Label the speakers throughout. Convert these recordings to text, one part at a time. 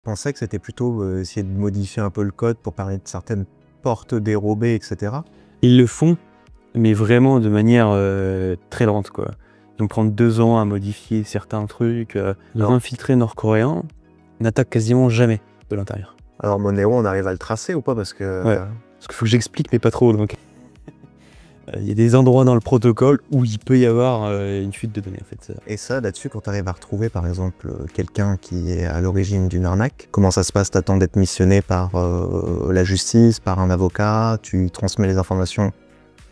Speaker 1: Je pensais que c'était plutôt, essayer de modifier un peu le code pour parler de certaines portes dérobées et cetera.
Speaker 2: Ils le font, mais vraiment de manière, très lente, quoi. Ils vont prendre 2 ans à modifier certains trucs, les infiltrés nord-coréens n'attaquent quasiment jamais de l'intérieur.
Speaker 1: Alors Monero, on arrive à le tracer ou pas? Parce que,
Speaker 2: Ouais. Parce qu'il faut que j'explique, mais pas trop, donc il y a des endroits dans le protocole où il peut y avoir, une fuite de données, en fait.
Speaker 1: Et ça, là-dessus, quand tu arrives à retrouver, par exemple, quelqu'un qui est à l'origine d'une arnaque, comment ça se passe? T'attends d'être missionné par la justice, par un avocat? Tu transmets les informations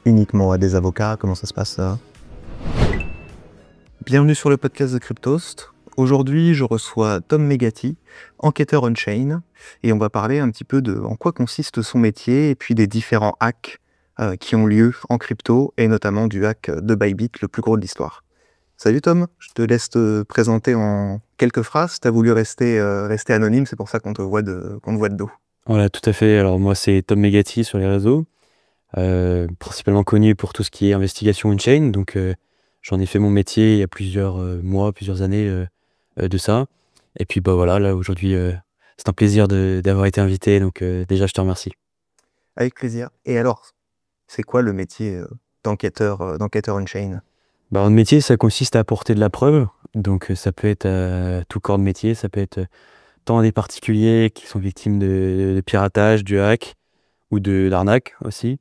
Speaker 1: uniquement à des avocats? Comment ça se passe, ça? Bienvenue sur le podcast de Cryptost. Aujourd'hui, je reçois Tom Megati, enquêteur on-chain, et on va parler un petit peu de en quoi consiste son métier et puis des différents hacks qui ont lieu en crypto, et notamment du hack de Bybit, le plus gros de l'histoire. Salut Tom, je te laisse te présenter en quelques phrases. Tu as voulu rester anonyme, c'est pour ça qu'on te voit de dos.
Speaker 2: Voilà, tout à fait. Alors moi, c'est Tom Megati sur les réseaux, principalement connu pour tout ce qui est investigation on-chain. Donc, j'en ai fait mon métier il y a plusieurs mois, plusieurs années de ça. Et puis, bah voilà, là aujourd'hui, c'est un plaisir d'avoir été invité. Donc, déjà, je te remercie.
Speaker 1: Avec plaisir. Et alors, c'est quoi le métier d'enquêteur on-chain?
Speaker 2: Bah, notre métier, ça consiste à apporter de la preuve. Donc, ça peut être tout corps de métier, ça peut être tant des particuliers qui sont victimes de piratage, du hack ou de l'arnaque aussi.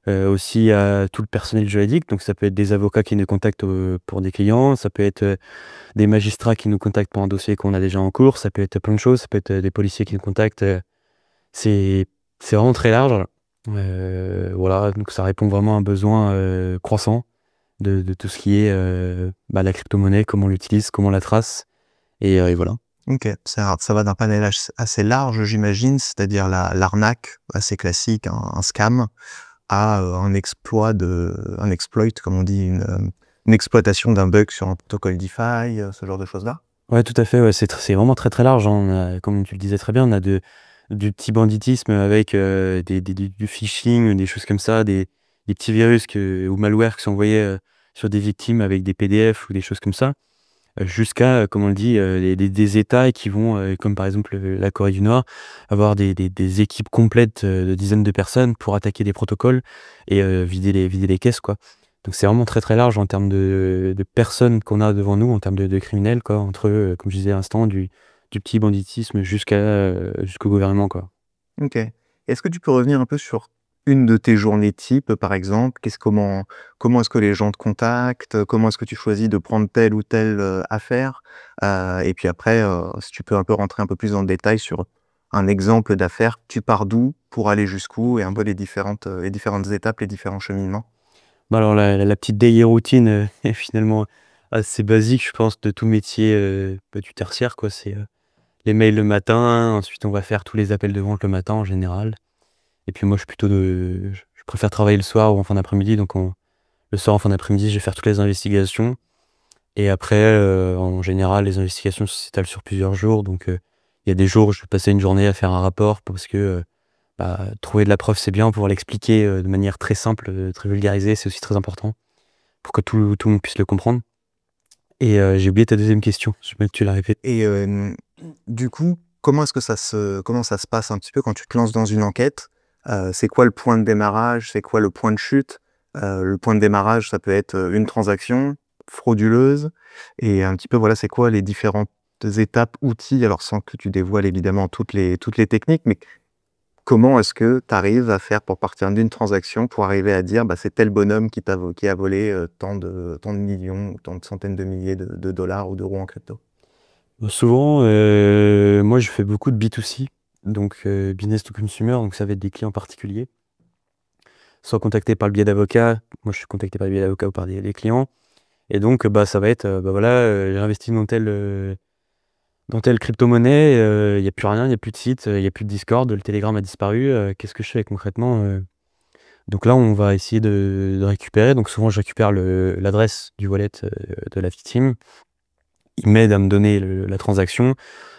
Speaker 2: Aussi à tout le personnel juridique, donc ça peut être des avocats qui nous contactent pour des clients, ça peut être des magistrats qui nous contactent pour un dossier qu'on a déjà en cours, ça peut être plein de choses, ça peut être des policiers qui nous contactent. C'est vraiment très large. Voilà, donc ça répond vraiment à un besoin croissant de tout ce qui est la crypto-monnaie, comment on l'utilise, comment on la trace, et voilà.
Speaker 1: Ok, ça va d'un panel assez large, j'imagine, c'est-à-dire l'arnaque assez classique, un scam, à un exploit, comme on dit, une exploitation d'un bug sur un protocole DeFi, ce genre de choses-là.
Speaker 2: Ouais, tout à fait, ouais, c'est vraiment très, très large, hein. On a, comme tu le disais très bien, on a du petit banditisme avec du phishing, des choses comme ça, des petits virus ou malware qui sont envoyés sur des victimes avec des PDF ou des choses comme ça, jusqu'à, comme on le dit, des États qui vont, comme par exemple la Corée du Nord, avoir des équipes complètes de dizaines de personnes pour attaquer des protocoles et vider les caisses, quoi. Donc c'est vraiment très, très large en termes de personnes qu'on a devant nous, en termes de criminels, quoi, entre, comme je disais à l'instant, du petit banditisme jusqu'au gouvernement, quoi.
Speaker 1: Ok. Est-ce que tu peux revenir un peu sur une de tes journées type, par exemple? Comment est-ce que les gens te contactent? Comment est-ce que tu choisis de prendre telle ou telle affaire? Et puis après, si tu peux un peu rentrer un peu plus dans le détail sur un exemple d'affaire, tu pars d'où pour aller jusqu'où et un peu les différentes étapes, les différents cheminements?
Speaker 2: Bah, alors la petite daily routine, est finalement assez basique, je pense, de tout métier, du tertiaire, quoi. C'est, les mails le matin, ensuite on va faire tous les appels de vente le matin en général. Et puis moi je préfère travailler le soir ou en fin d'après-midi, donc le soir en fin d'après-midi, je vais faire toutes les investigations. Et après, en général, les investigations s'étalent sur plusieurs jours, donc il y a des jours où je vais passer une journée à faire un rapport parce que, trouver de la preuve, c'est bien, pouvoir l'expliquer, de manière très simple, très vulgarisée, c'est aussi très important pour que tout le monde puisse le comprendre. Et j'ai oublié ta deuxième question, je veux que tu la répètes.
Speaker 1: Et du coup, comment ça se passe un petit peu quand tu te lances dans une enquête? C'est quoi le point de démarrage? C'est quoi le point de chute? Le point de démarrage, ça peut être, une transaction frauduleuse et un petit peu, voilà, c'est quoi les différentes étapes, outils? Alors sans que tu dévoiles évidemment toutes les techniques, mais comment est-ce que tu arrives à faire pour partir d'une transaction, pour arriver à dire: «Bah, c'est tel bonhomme qui a volé, tant de millions, tant de centaines de milliers de dollars ou d'euros en crypto»?
Speaker 2: Bah, souvent, moi je fais beaucoup de B2C, donc business to consumer, donc ça va être des clients particuliers, soit contactés par le biais d'avocats. Moi je suis contacté par le biais d'avocats ou par des clients. Et donc, ça va être, voilà, j'ai investi dans telle crypto-monnaie, il y a plus rien, il y a plus de site, il y a plus de Discord, le Telegram a disparu, qu'est-ce que je fais concrètement? Donc là, on va essayer de récupérer. Donc souvent, je récupère l'adresse du wallet, de la victime. Il m'aide à me donner la transaction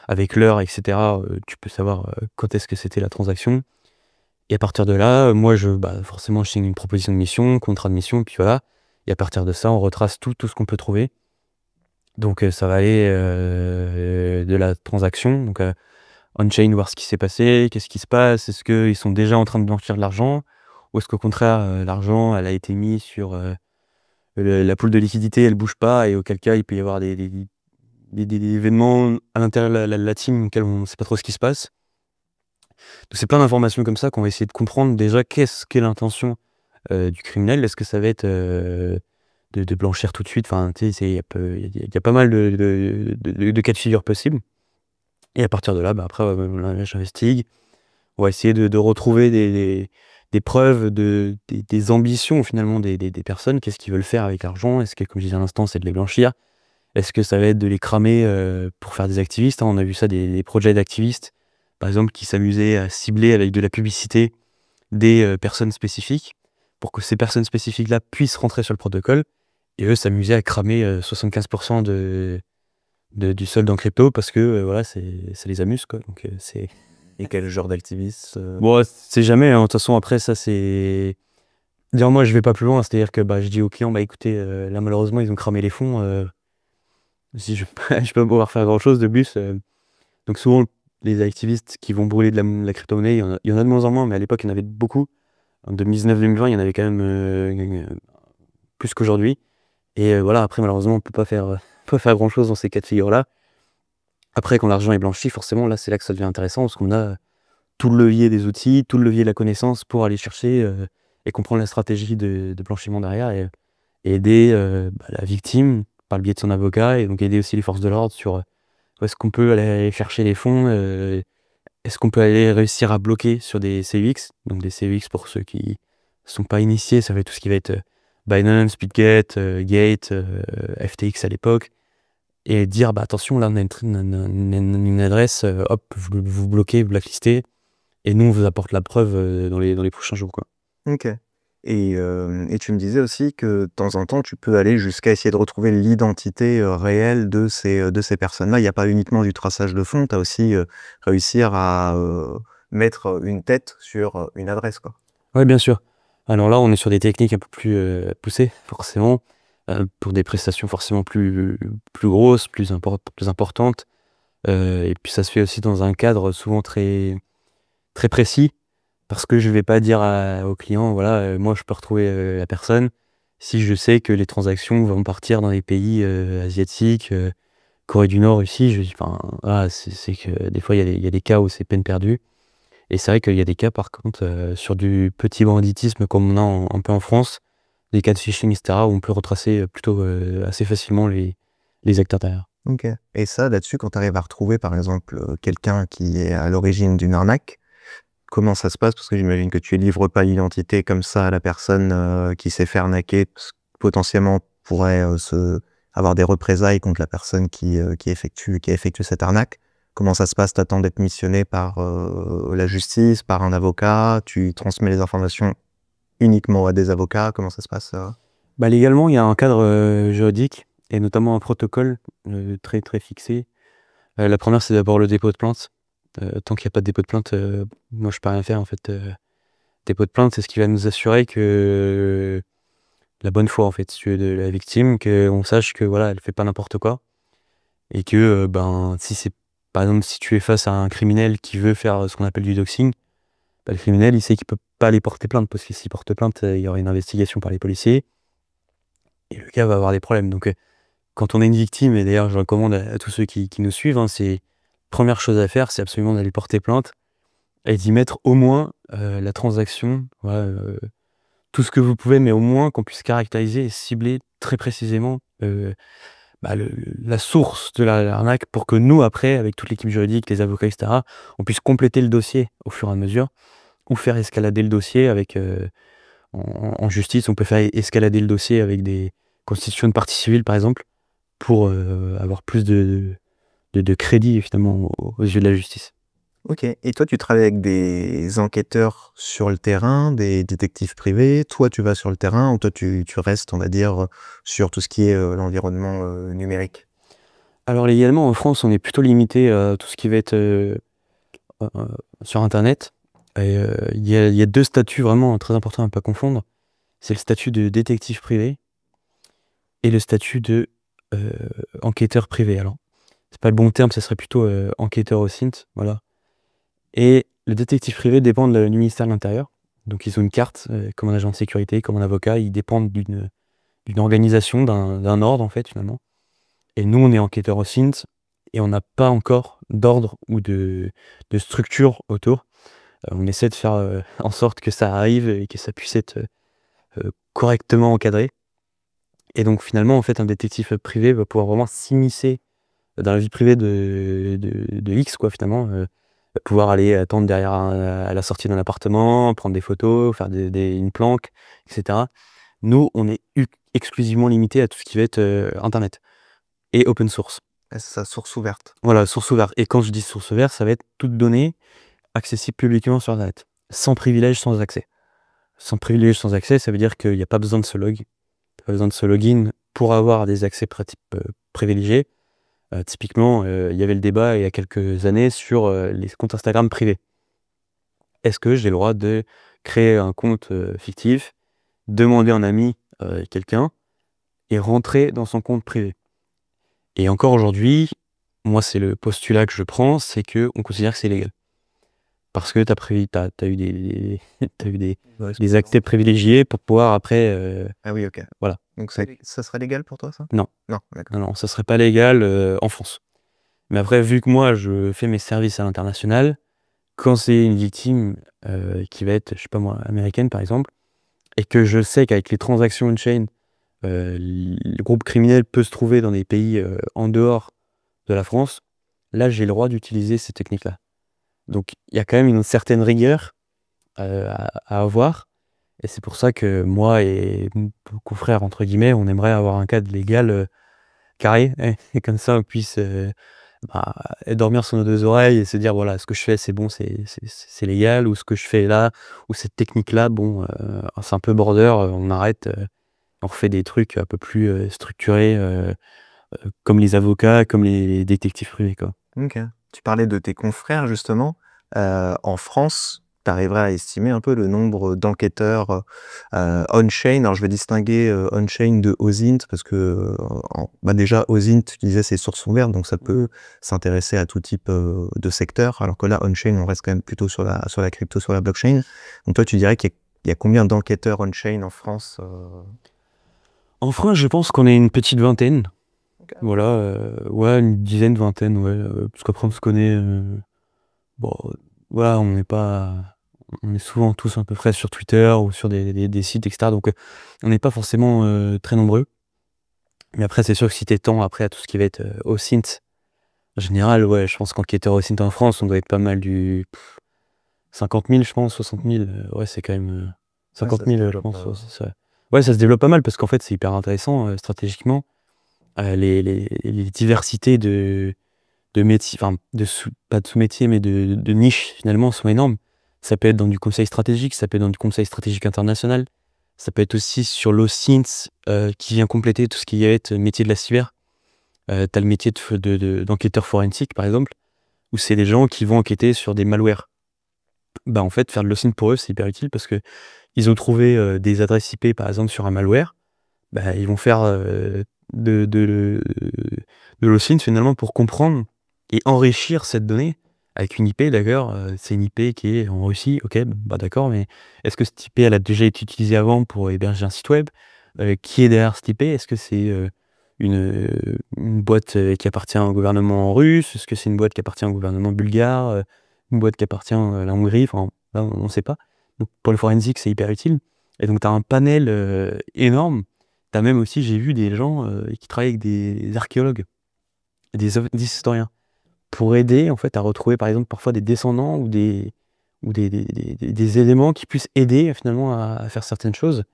Speaker 2: avec l'heure, et cetera. Tu peux savoir, quand est-ce que c'était la transaction, et à partir de là, moi forcément, je signe une proposition de mission, contrat de mission, puis voilà, et à partir de ça, on retrace tout ce qu'on peut trouver. Donc ça va aller de la transaction, donc on-chain, voir ce qui s'est passé, qu'est-ce qui se passe, est-ce qu'ils sont déjà en train de blanchir de l'argent, ou est-ce qu'au contraire, l'argent, elle a été mise sur la pool de liquidité, elle bouge pas, et auquel cas, il peut y avoir des événements à l'intérieur de la team auxquels on ne sait pas trop ce qui se passe. Donc c'est plein d'informations comme ça qu'on va essayer de comprendre déjà qu'est-ce qu'est l'intention du criminel. Est-ce que ça va être de blanchir tout de suite? Enfin, tu sais, il y a pas mal de cas de figure possibles. Et à partir de là, après, là, j'investigue. On va essayer de retrouver des preuves, des ambitions finalement des personnes. Qu'est-ce qu'ils veulent faire avec l'argent? Est-ce que, comme je disais à l'instant, c'est de les blanchir? Est-ce que ça va être de les cramer pour faire des activistes? On a vu ça, des projets d'activistes, par exemple, qui s'amusaient à cibler avec de la publicité des personnes spécifiques pour que ces personnes spécifiques-là puissent rentrer sur le protocole. Et eux s'amusaient à cramer 75% du solde en crypto parce que voilà, ça les amuse, quoi. Donc, c'est...
Speaker 1: Et quel genre d'activiste
Speaker 2: Bon, c'est jamais, hein. De toute façon, après, ça, c'est... Dire, moi, je vais pas plus loin, c'est-à-dire que je dis aux clients, écoutez, là, malheureusement, ils ont cramé les fonds. Si je je peux pas pouvoir faire grand-chose de plus. Donc, souvent, les activistes qui vont brûler de la crypto-monnaie, il y en a de moins en moins, mais à l'époque, il y en avait beaucoup. En 2019-2020, il y en avait quand même plus qu'aujourd'hui. Et voilà, après, malheureusement, on peut pas faire grand-chose dans ces cas de figure-là. Après, quand l'argent est blanchi, forcément, là, c'est là que ça devient intéressant, parce qu'on a tout le levier des outils, tout le levier de la connaissance pour aller chercher et comprendre la stratégie de blanchiment derrière et aider la victime par le biais de son avocat, et donc aider aussi les forces de l'ordre sur où est-ce qu'on peut aller chercher les fonds, est-ce qu'on peut aller réussir à bloquer sur des CEX. Donc des CEX, pour ceux qui ne sont pas initiés, ça va être tout ce qui va être Binance, Bitget, Gate, FTX à l'époque, et dire attention, là on a une adresse, hop, vous bloquez, vous blacklistez, et nous on vous apporte la preuve dans les prochains jours, quoi.
Speaker 1: Ok. Et tu me disais aussi que de temps en temps, tu peux aller jusqu'à essayer de retrouver l'identité réelle de ces personnes-là. Il n'y a pas uniquement du traçage de fond, tu as aussi réussir à mettre une tête sur une adresse, quoi.
Speaker 2: Ouais, bien sûr. Alors là, on est sur des techniques un peu plus poussées, forcément, pour des prestations forcément plus grosses, plus importantes. Et puis ça se fait aussi dans un cadre souvent très, très précis, parce que je vais pas dire au client, voilà, moi je peux retrouver la personne si je sais que les transactions vont partir dans des pays asiatiques, Corée du Nord, Russie. Enfin, voilà, c'est que des fois il y a des cas où c'est peine perdue. Et c'est vrai qu'il y a des cas, par contre, sur du petit banditisme comme on a un peu en France, des cas de phishing, etc., où on peut retracer plutôt assez facilement les acteurs derrière.
Speaker 1: Ok. Et ça, là-dessus, quand tu arrives à retrouver, par exemple, quelqu'un qui est à l'origine d'une arnaque, comment ça se passe? Parce que j'imagine que tu livres pas l'identité comme ça à la personne qui s'est fait arnaquer, parce que potentiellement pourrait avoir des représailles contre la personne qui effectue cette arnaque. Comment ça se passe? T'attends d'être missionné par la justice, par un avocat? Tu transmets les informations uniquement à des avocats? Comment ça se passe?
Speaker 2: Légalement, il y a un cadre juridique, et notamment un protocole très très fixé. La première, c'est d'abord le dépôt de plainte. Tant qu'il n'y a pas de dépôt de plainte, moi je peux rien faire, en fait. Dépôt de plainte, c'est ce qui va nous assurer que la bonne foi, en fait, si tu veux, de la victime, qu'on sache que voilà, elle fait pas n'importe quoi, et que si c'est, par exemple, si tu es face à un criminel qui veut faire ce qu'on appelle du doxing, le criminel, il sait qu'il peut pas aller porter plainte, parce que s'il porte plainte, il y aura une investigation par les policiers, et le gars va avoir des problèmes. Donc quand on est une victime, et d'ailleurs je recommande à tous ceux qui nous suivent, hein, c'est première chose à faire, c'est absolument d'aller porter plainte et d'y mettre au moins la transaction, voilà, tout ce que vous pouvez, mais au moins qu'on puisse caractériser et cibler très précisément la source de l'arnaque, pour que nous, après, avec toute l'équipe juridique, les avocats, etc., on puisse compléter le dossier au fur et à mesure, ou faire escalader le dossier avec en justice. On peut faire escalader le dossier avec des constitutions de partie civile, par exemple, pour avoir plus de crédit, finalement, aux yeux de la justice.
Speaker 1: Ok. Et toi, tu travailles avec des enquêteurs sur le terrain, des détectives privés. Toi, tu vas sur le terrain, ou toi, tu restes, on va dire, sur tout ce qui est l'environnement numérique?
Speaker 2: Alors légalement, en France, on est plutôt limité à tout ce qui va être sur Internet. Et il y a deux statuts vraiment très importants à ne pas confondre. C'est le statut de détective privé et le statut de enquêteur privé. Alors, c'est pas le bon terme, ça serait plutôt enquêteur au SINT, voilà. Et le détective privé dépend du ministère de l'Intérieur. Donc ils ont une carte, comme un agent de sécurité, comme un avocat, ils dépendent d'une organisation, d'un ordre en fait finalement. Et nous, on est enquêteurs au SINT et on n'a pas encore d'ordre ou de structure autour. On essaie de faire en sorte que ça arrive et que ça puisse être correctement encadré. Et donc finalement, en fait, un détective privé va pouvoir vraiment s'immiscer dans la vie privée de X, quoi, finalement. Va pouvoir aller attendre derrière à la sortie d'un appartement, prendre des photos, faire une planque, etc. Nous, on est exclusivement limité à tout ce qui va être Internet et open source.
Speaker 1: C'est sa source ouverte.
Speaker 2: Voilà, source ouverte. Et quand je dis source ouverte, ça va être toute donnée accessible publiquement sur Internet, sans privilège, sans accès. Sans privilège, sans accès, ça veut dire qu'il n'y a pas besoin de se pas besoin de se login pour avoir des accès privilégiés. Typiquement, il y avait le débat il y a quelques années sur les comptes Instagram privés. Est-ce que j'ai le droit de créer un compte fictif, demander en ami quelqu'un et rentrer dans son compte privé? Et encore aujourd'hui, moi, c'est le postulat que je prends, c'est qu'on considère que c'est légal. Parce que t'as eu des accès privilégiés pour pouvoir après...
Speaker 1: Ah oui, ok.
Speaker 2: Voilà.
Speaker 1: Donc ça serait légal pour toi, ça?
Speaker 2: Non.
Speaker 1: Non, d'accord.
Speaker 2: Non, ça serait pas légal en France. Mais après, vu que moi, je fais mes services à l'international, quand c'est une victime qui va être, je sais pas moi, américaine par exemple, et que je sais qu'avec les transactions on-chain, le groupe criminel peut se trouver dans des pays en dehors de la France, là, j'ai le droit d'utiliser ces techniques-là. Donc, il y a quand même une certaine rigueur à avoir. Et c'est pour ça que moi et mon confrère, entre guillemets, on aimerait avoir un cadre légal carré. Et comme ça, on puisse dormir sur nos deux oreilles et se dire, voilà, ce que je fais, c'est bon, c'est légal. Ou ce que je fais là, ou cette technique-là, bon, c'est un peu border, on arrête. On refait des trucs un peu plus structurés, comme les avocats, comme les détectives privés, quoi.
Speaker 1: Ok. Tu parlais de tes confrères, justement. En France, tu arriverais à estimer un peu le nombre d'enquêteurs on-chain. Alors, je vais distinguer on-chain de OSINT, parce que déjà, OSINT, tu disais, c'est source ouverte, donc ça peut s'intéresser à tout type de secteur, alors que là, on-chain, on reste quand même plutôt sur la crypto, sur la blockchain. Donc toi, tu dirais qu'il y a combien d'enquêteurs on-chain en France
Speaker 2: En France, je pense qu'on est une petite vingtaine.
Speaker 1: Okay.
Speaker 2: Voilà, ouais, une dizaine, vingtaine, ouais. Parce qu'après, on se connaît. Bon, voilà, on est souvent tous à peu près sur Twitter ou sur des sites, etc. Donc, on n'est pas forcément très nombreux. Mais après, c'est sûr que si t'étends après à tout ce qui va être OSINT, en général, ouais, je pense qu'enquêteur OSINT en France, on doit être pas mal du 50 000, je pense, 60 000. Ouais, c'est quand même 50 000, je pense. Ouais, ça se développe pas mal parce qu'en fait, c'est hyper intéressant stratégiquement. Les diversités de métiers, enfin, pas de sous-métiers, mais de niches, finalement, sont énormes. Ça peut être dans du conseil stratégique, ça peut être dans du conseil stratégique international, ça peut être aussi sur l'OSINT qui vient compléter tout ce qui va être métier de la cyber. T'as le métier d'enquêteur forensique, par exemple, où c'est des gens qui vont enquêter sur des malwares. En fait, faire de l'OSINT pour eux, c'est hyper utile parce que ils ont trouvé des adresses IP, par exemple, sur un malware. Ils vont faire de l'OSINT, finalement, pour comprendre et enrichir cette donnée avec une IP, d'accord. C'est une IP qui est en Russie, ok, d'accord, mais est-ce que cette IP, elle a déjà été utilisée avant pour héberger un site web? Qui est derrière cette IP? Est-ce que c'est une boîte qui appartient au gouvernement russe? Est-ce que c'est une boîte qui appartient au gouvernement bulgare? Une boîte qui appartient à la Hongrie? Enfin, là, on ne sait pas. Donc, pour le forensique, c'est hyper utile. Et donc, tu as un panel énorme. Tu as même aussi, j'ai vu des gens qui travaillent avec des archéologues, des historiens, pour aider en fait à retrouver par exemple parfois des descendants ou des éléments qui puissent aider finalement à faire certaines choses.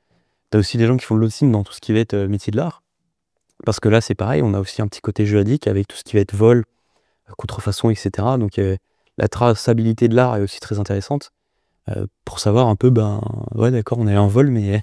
Speaker 2: Tu as aussi des gens qui font de l'OSINT dans tout ce qui va être métier de l'art. Parce que là, c'est pareil, on a aussi un petit côté juridique avec tout ce qui va être vol, contrefaçon, etc. Donc la traçabilité de l'art est aussi très intéressante pour savoir un peu, ouais, d'accord, on a eu un vol, mais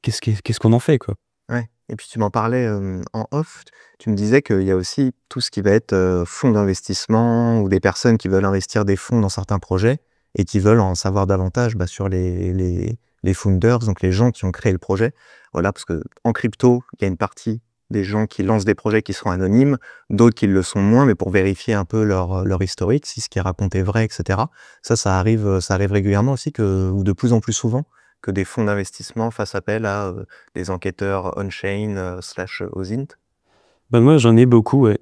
Speaker 2: qu'est-ce qu'on en fait, quoi.
Speaker 1: Ouais. Et puis tu m'en parlais en off, tu me disais qu'il y a aussi tout ce qui va être fonds d'investissement ou des personnes qui veulent investir des fonds dans certains projets et qui veulent en savoir davantage sur les founders, donc les gens qui ont créé le projet. Voilà, parce que en crypto, il y a une partie des gens qui lancent des projets qui sont anonymes, d'autres qui le sont moins, mais pour vérifier un peu leur historique, si ce qui est raconté est vrai, etc. Ça arrive régulièrement aussi, ou de plus en plus souvent, que des fonds d'investissement fassent appel à des enquêteurs on-chain / OSINT.
Speaker 2: Bah, moi, j'en ai beaucoup, ouais.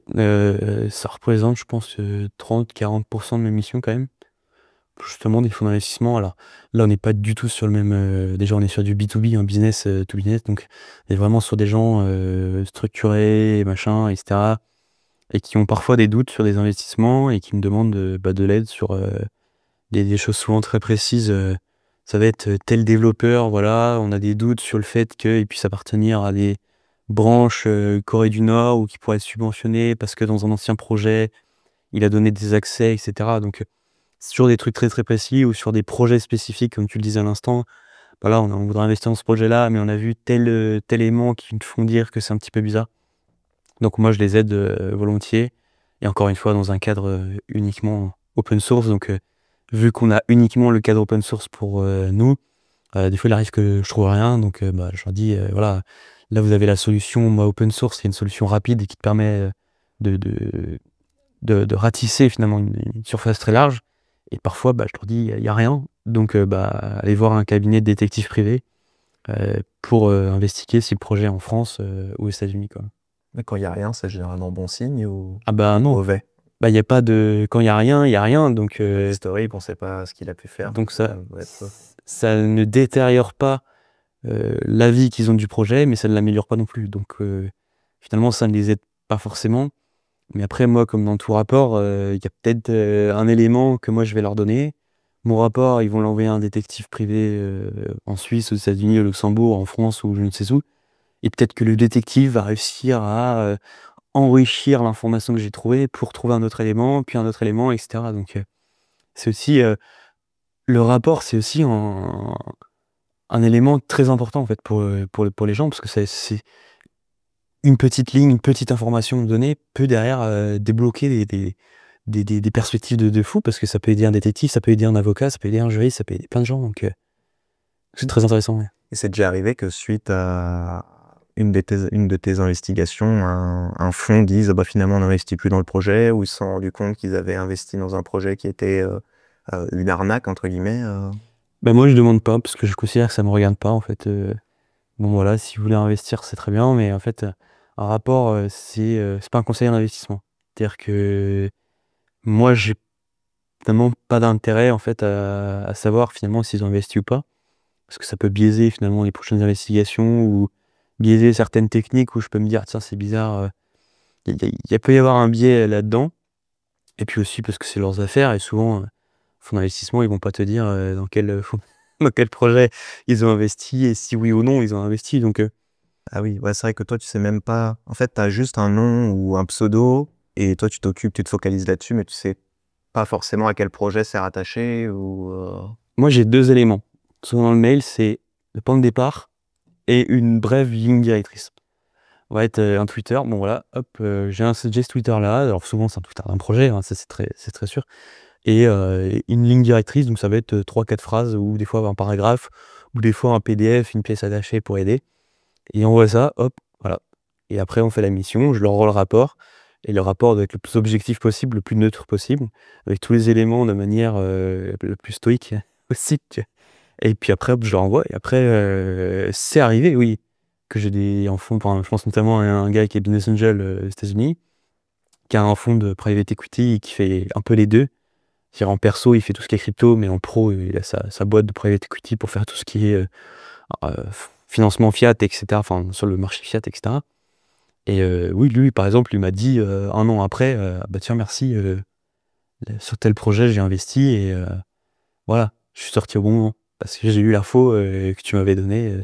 Speaker 2: Ça représente, je pense, 30-40% de mes missions quand même. Justement, des fonds d'investissement. Alors là, on n'est pas du tout sur le même. Déjà, on est sur du B2B, un business to business. Donc, on est vraiment sur des gens structurés, machin, etc. Et qui ont parfois des doutes sur des investissements et qui me demandent de l'aide sur des choses souvent très précises. Ça va être tel développeur, voilà, on a des doutes sur le fait qu'il puisse appartenir à des branches Corée du Nord ou qui pourraient être subventionnées parce que dans un ancien projet, il a donné des accès, etc. Donc, sur des trucs très très précis ou sur des projets spécifiques, comme tu le disais à l'instant, voilà, on voudrait investir dans ce projet-là, mais on a vu tel élément qui me font dire que c'est un petit peu bizarre. Donc moi, je les aide volontiers. Et encore une fois, dans un cadre uniquement open source. Donc, vu qu'on a uniquement le cadre open source pour nous, des fois, il arrive que je trouve rien. Donc, je leur dis, voilà, là, vous avez la solution. Moi, open source, c'est une solution rapide et qui te permet de, de, de ratisser finalement une surface très large. Et parfois, je leur dis, il n'y a rien. Donc, allez voir un cabinet de détective privé pour investiguer si le projet est en France ou aux États-Unis, quoi.
Speaker 1: Mais quand il n'y a rien, c'est généralement bon signe ou
Speaker 2: Ah bah non,
Speaker 1: mauvais?
Speaker 2: il n'y a pas de. Quand il n'y a rien, il n'y a rien. Donc,
Speaker 1: Historique, on ne sait pas ce qu'il a pu faire.
Speaker 2: donc ça,
Speaker 1: doit être-
Speaker 2: ça ne détériore pas l'avis qu'ils ont du projet, mais ça ne l'améliore pas non plus. Donc, finalement, ça ne les aide pas forcément. Mais après, moi, comme dans tout rapport, il y a peut-être un élément que moi, je vais leur donner. Mon rapport, ils vont l'envoyer à un détective privé en Suisse, aux États-Unis, au Luxembourg, en France ou je ne sais où. Et peut-être que le détective va réussir à enrichir l'information que j'ai trouvée pour trouver un autre élément, puis un autre élément, etc. Donc, c'est aussi le rapport, c'est aussi un élément très important en fait pour les gens, parce que c'est une petite ligne, une petite information donnée peut derrière débloquer des perspectives de fou, parce que ça peut aider un détective, ça peut aider un avocat, ça peut aider un juriste, ça peut aider plein de gens. Donc, c'est très intéressant. Ouais.
Speaker 1: Et c'est déjà arrivé que suite à une de tes investigations, un fonds dise finalement on n'investit plus dans le projet, ou ils se sont rendus compte qu'ils avaient investi dans un projet qui était une arnaque, entre guillemets.
Speaker 2: Moi, je demande pas, parce que je considère que ça me regarde pas en fait. Bon voilà, si vous voulez investir, c'est très bien, mais en fait, un rapport, c'est pas un conseil d'investissement. C'est-à-dire que moi, j'ai finalement pas d'intérêt en fait à savoir finalement s'ils ont investi ou pas, parce que ça peut biaiser finalement les prochaines investigations ou biaiser certaines techniques où je peux me dire tiens c'est bizarre, il peut y avoir un biais là-dedans, et puis aussi parce que c'est leurs affaires et souvent fonds d'investissement ils vont pas te dire dans dans quel projet ils ont investi et si oui ou non ils ont investi, donc
Speaker 1: Ah oui, ouais, c'est vrai que toi, tu sais même pas. En fait, tu as juste un nom ou un pseudo, et toi, tu te focalises là-dessus, mais tu sais pas forcément à quel projet c'est rattaché ou.
Speaker 2: moi j'ai deux éléments. Souvent dans le mail, c'est le point de départ et une brève ligne directrice. On va être un Twitter, bon voilà, hop, j'ai ce Twitter là, alors souvent c'est un Twitter d'un projet, hein, ça c'est très sûr, et une ligne directrice, donc ça va être 3-4 phrases, ou des fois un paragraphe, ou des fois un PDF, une pièce attachée pour aider, et on voit ça, hop, voilà. Et après on fait la mission, je leur rends le rapport, et le rapport doit être le plus objectif possible, le plus neutre possible, avec tous les éléments de manière le plus stoïque possible, tu vois. Et puis après, hop, je leur envoie, et après, c'est arrivé, oui, que j'ai des en fonds, je pense notamment à un gars qui est business angel aux États-Unis, qui a un fonds de private equity qui fait un peu les deux. C'est-à-dire en perso, il fait tout ce qui est crypto, mais en pro, il a sa boîte de private equity pour faire tout ce qui est financement fiat, etc. Enfin, sur le marché fiat, etc. Et oui, lui, par exemple, il m'a dit un an après, tiens, merci, sur tel projet, j'ai investi, et voilà, je suis sorti au bon moment, parce que j'ai eu l'info que tu m'avais donnée.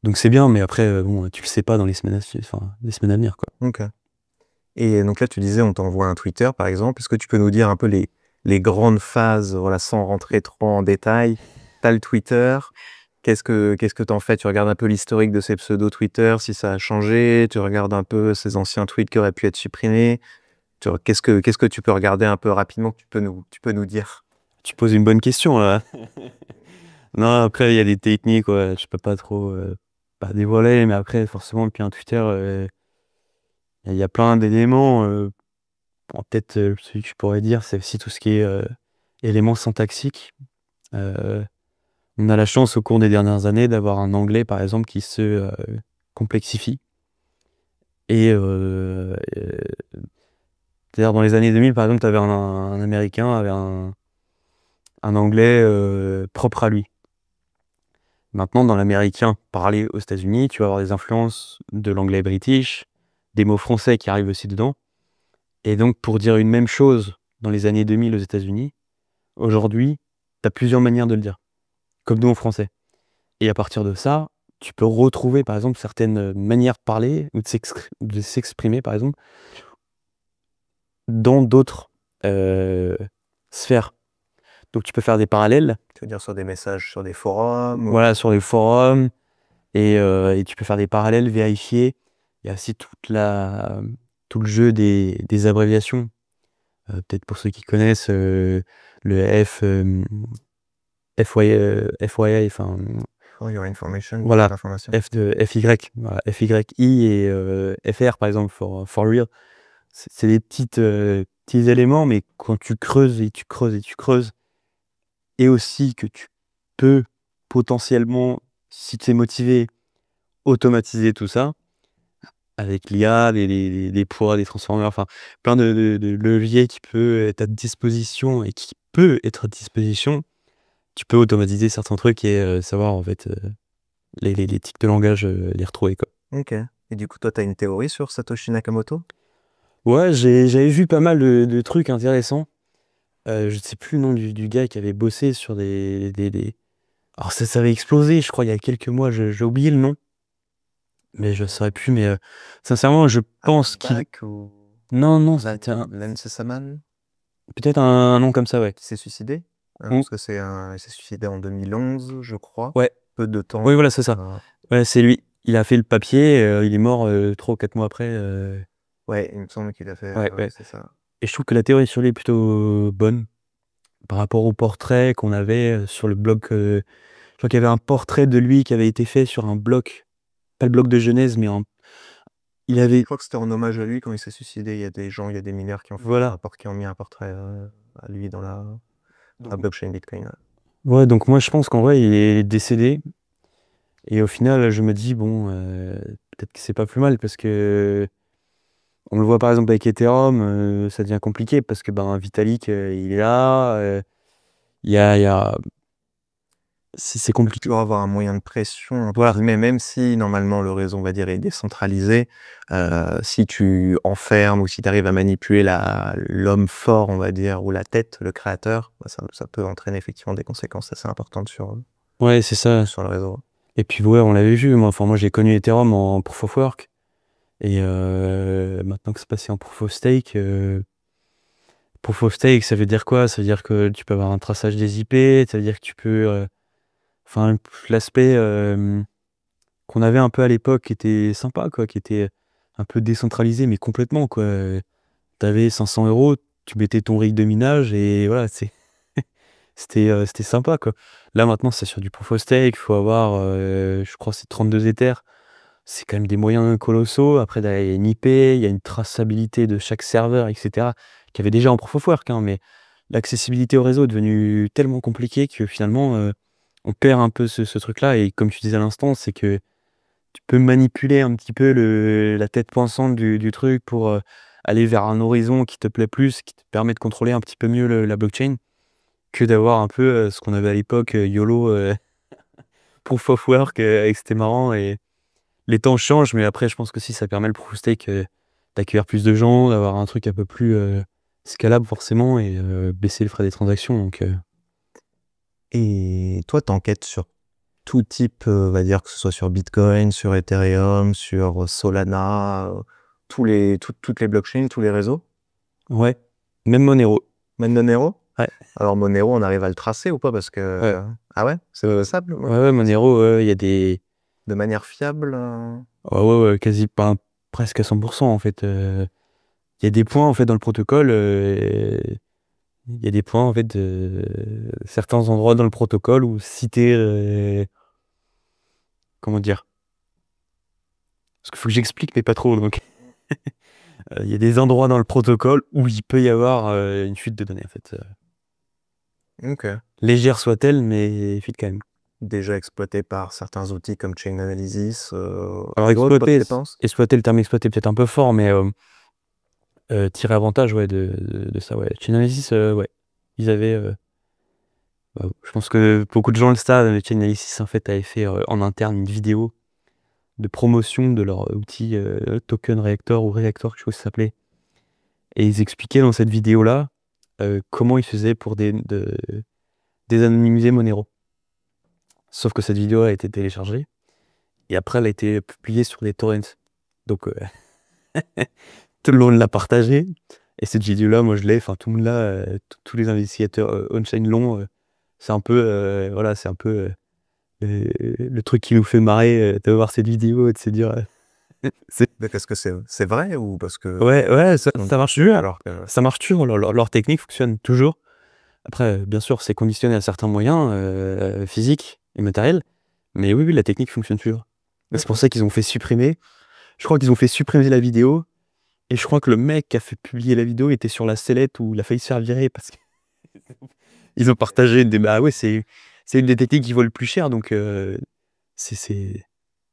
Speaker 2: Donc c'est bien, mais après, bon, tu le sais pas dans les semaines les semaines à venir, quoi.
Speaker 1: Ok. Et donc là, tu disais, on t'envoie un Twitter, par exemple. Est-ce que tu peux nous dire un peu les grandes phases, voilà, sans rentrer trop en détail? Tu as le Twitter. Qu'est-ce que tu en fais? Tu regardes un peu l'historique de ces pseudos Twitter, si ça a changé. Tu regardes un peu ces anciens tweets qui auraient pu être supprimés. Qu'est-ce que tu peux regarder un peu rapidement, que tu peux nous dire?
Speaker 2: Tu poses une bonne question, là. Non, après, il y a des techniques, ouais, je peux pas trop pas dévoiler, mais après, forcément, depuis un Twitter, il y a plein d'éléments. Peut-être celui que je pourrais dire, c'est aussi tout ce qui est éléments syntaxiques. On a la chance au cours des dernières années d'avoir un anglais, par exemple, qui se complexifie. Et c'est-à-dire dans les années 2000, par exemple, tu avais un Américain avait un anglais propre à lui. Maintenant, dans l'américain parlé aux États-Unis, tu vas avoir des influences de l'anglais british, des mots français qui arrivent aussi dedans. Et donc, pour dire une même chose dans les années 2000 aux États-Unis, aujourd'hui, tu as plusieurs manières de le dire, comme nous en français. Et à partir de ça, tu peux retrouver, par exemple, certaines manières de parler ou de s'exprimer, par exemple, dans d'autres sphères. Donc, tu peux faire des parallèles.
Speaker 1: Tu veux dire sur des messages, sur des forums
Speaker 2: Voilà, sur les forums. Et tu peux faire des parallèles, vérifier. Il y a aussi tout le jeu des abréviations. Peut-être pour ceux qui connaissent le FYI, enfin,
Speaker 1: For your information, pour
Speaker 2: voilà,
Speaker 1: l'information.
Speaker 2: FY, voilà, FYI et FR par exemple, for real. C'est des petits éléments, mais quand tu creuses et tu creuses et tu creuses, et aussi que tu peux potentiellement, si tu es motivé, automatiser tout ça avec l'IA, les poids, les transformers, enfin plein de leviers qui peut être à disposition et qui peut être à disposition. Tu peux automatiser certains trucs et savoir en fait les tics de langage, les retrouver quoi.
Speaker 1: Ok. Et du coup, toi, tu as une théorie sur Satoshi Nakamoto?
Speaker 2: Ouais, j'avais vu pas mal de trucs intéressants. Je ne sais plus le nom du gars qui avait bossé sur Alors ça avait explosé, je crois, il y a quelques mois, j'ai oublié le nom. Mais je ne saurais plus, mais sincèrement, je pense qu'il...
Speaker 1: Back ou
Speaker 2: Non, c'était
Speaker 1: Lance Saman
Speaker 2: peut-être un nom comme ça, ouais.
Speaker 1: qui s'est suicidé?
Speaker 2: Mm.
Speaker 1: Parce que il s'est suicidé en 2011, je crois.
Speaker 2: Ouais,
Speaker 1: Peu de temps.
Speaker 2: oui, voilà, c'est ça. Ouais, c'est lui. Il a fait le papier, il est mort 3 ou 4 mois après.
Speaker 1: Ouais, il me semble qu'il a fait.
Speaker 2: Ouais,
Speaker 1: Ouais,
Speaker 2: ouais.
Speaker 1: c'est ça.
Speaker 2: Et je trouve que la théorie sur lui est plutôt bonne par rapport au portrait qu'on avait sur le blog. Je crois qu'il y avait un portrait de lui qui avait été fait sur un bloc, pas le bloc de Genèse, mais il
Speaker 1: Je
Speaker 2: avait.
Speaker 1: crois que c'était en hommage à lui quand il s'est suicidé. Il y a des gens, il y a des mineurs qui ont fait
Speaker 2: Voilà.
Speaker 1: qui ont mis un portrait à lui dans la
Speaker 2: Donc,
Speaker 1: blockchain Bitcoin.
Speaker 2: ouais, donc moi je pense qu'en vrai il est décédé. Et au final, je me dis, bon, peut-être que c'est pas plus mal parce que on le voit par exemple avec Ethereum, ça devient compliqué parce que ben, Vitalik, il est là, il y a... c'est
Speaker 1: Tu peux
Speaker 2: compliqué.
Speaker 1: toujours avoir un moyen de pression, entre
Speaker 2: Voilà.
Speaker 1: guillemets, même si normalement le réseau, on va dire, est décentralisé. Si tu enfermes ou si tu arrives à manipuler l'homme fort, on va dire, ou la tête, le créateur, bah, ça peut entraîner effectivement des conséquences assez importantes
Speaker 2: Ouais, c'est ça.
Speaker 1: sur le réseau.
Speaker 2: Et puis ouais, on l'avait vu, moi, enfin, moi j'ai connu Ethereum en Proof of Work. Et maintenant que c'est passé en Proof of Stake, Proof of Stake, ça veut dire quoi? Ça veut dire que tu peux avoir un traçage des IP, ça veut dire que tu peux... Enfin, l'aspect qu'on avait un peu à l'époque qui était sympa, quoi, qui était un peu décentralisé, mais complètement, quoi. T'avais 500 euros, tu mettais ton rig de minage et voilà, c'était sympa, quoi. Là, maintenant, c'est sur du Proof of Stake, il faut avoir, je crois, c'est 32 Ethers. C'est quand même des moyens colossaux. Après, il y a une IP, il y a une traçabilité de chaque serveur, etc., qu'il y avait déjà en Proof of Work, hein, mais l'accessibilité au réseau est devenue tellement compliquée que finalement, on perd un peu ce truc-là. Et comme tu disais à l'instant, c'est que tu peux manipuler un petit peu la tête pensante du truc pour aller vers un horizon qui te plaît plus, qui te permet de contrôler un petit peu mieux la blockchain, que d'avoir un peu ce qu'on avait à l'époque, YOLO, Proof of Work, et que c'était marrant. Et les temps changent, mais après, je pense que si ça permet le Proof of Stake d'accueillir plus de gens, d'avoir un truc un peu plus scalable forcément, et baisser les frais des transactions. Donc,
Speaker 1: Et toi, tu enquêtes sur tout type, on va dire que ce soit sur Bitcoin, sur Ethereum, sur Solana, toutes les blockchains, tous les réseaux.
Speaker 2: ouais, même Monero.
Speaker 1: Même Monero?
Speaker 2: Ouais.
Speaker 1: Alors Monero, on arrive à le tracer ou pas? Parce que...
Speaker 2: Ouais.
Speaker 1: Ah ouais? C'est traçable?
Speaker 2: Ouais, Monero, il y a des...
Speaker 1: De manière fiable?
Speaker 2: Ouais, quasi pas presque à 100% en fait. Il y a des points en fait dans le protocole. Il y a des points en fait de certains endroits dans le protocole où si t'es comment dire, Parce qu'il faut que j'explique, mais pas trop. Donc, il y a des endroits dans le protocole où il peut y avoir une fuite de données, en fait.
Speaker 1: Ok.
Speaker 2: Légère soit-elle, mais fuite quand même.
Speaker 1: Déjà exploité par certains outils comme Chain Analysis
Speaker 2: Alors,
Speaker 1: et autres, je pense.
Speaker 2: exploiter, le terme exploiter peut-être un peu fort, mais tirer avantage de ça, ouais. Chain Analysis, ouais. Ils avaient. Je pense que beaucoup de gens le savent, mais Chain Analysis, en fait, avait fait en interne une vidéo de promotion de leur outil Token Reactor ou Reactor, quelque chose que ça s'appelait. Et ils expliquaient dans cette vidéo-là comment ils faisaient pour désanonymiser Monero. Sauf que cette vidéo a été téléchargée et après elle a été publiée sur des torrents. Donc tout le monde l'a partagée. Et cette vidéo-là, moi je l'ai, enfin tout le monde l'a, tous les investigateurs on-chain l'ont. C'est un peu, voilà, c'est un peu le truc qui nous fait marrer de voir cette vidéo et de se dire.
Speaker 1: Mais parce que c'est vrai ou parce que...
Speaker 2: Ouais, ça marche toujours.
Speaker 1: Alors que...
Speaker 2: Ça marche toujours, leur technique fonctionne toujours. Après, bien sûr, c'est conditionné à certains moyens physiques et matériels. Mais oui, la technique fonctionne toujours. C'est pour ça qu'ils ont fait supprimer. Je crois qu'ils ont fait supprimer la vidéo. Et je crois que le mec qui a fait publier la vidéo était sur la sellette où il a failli se faire virer parce qu'ils ont partagé des. Bah ouais, c'est une des techniques qui vaut le plus cher. Donc, c'est.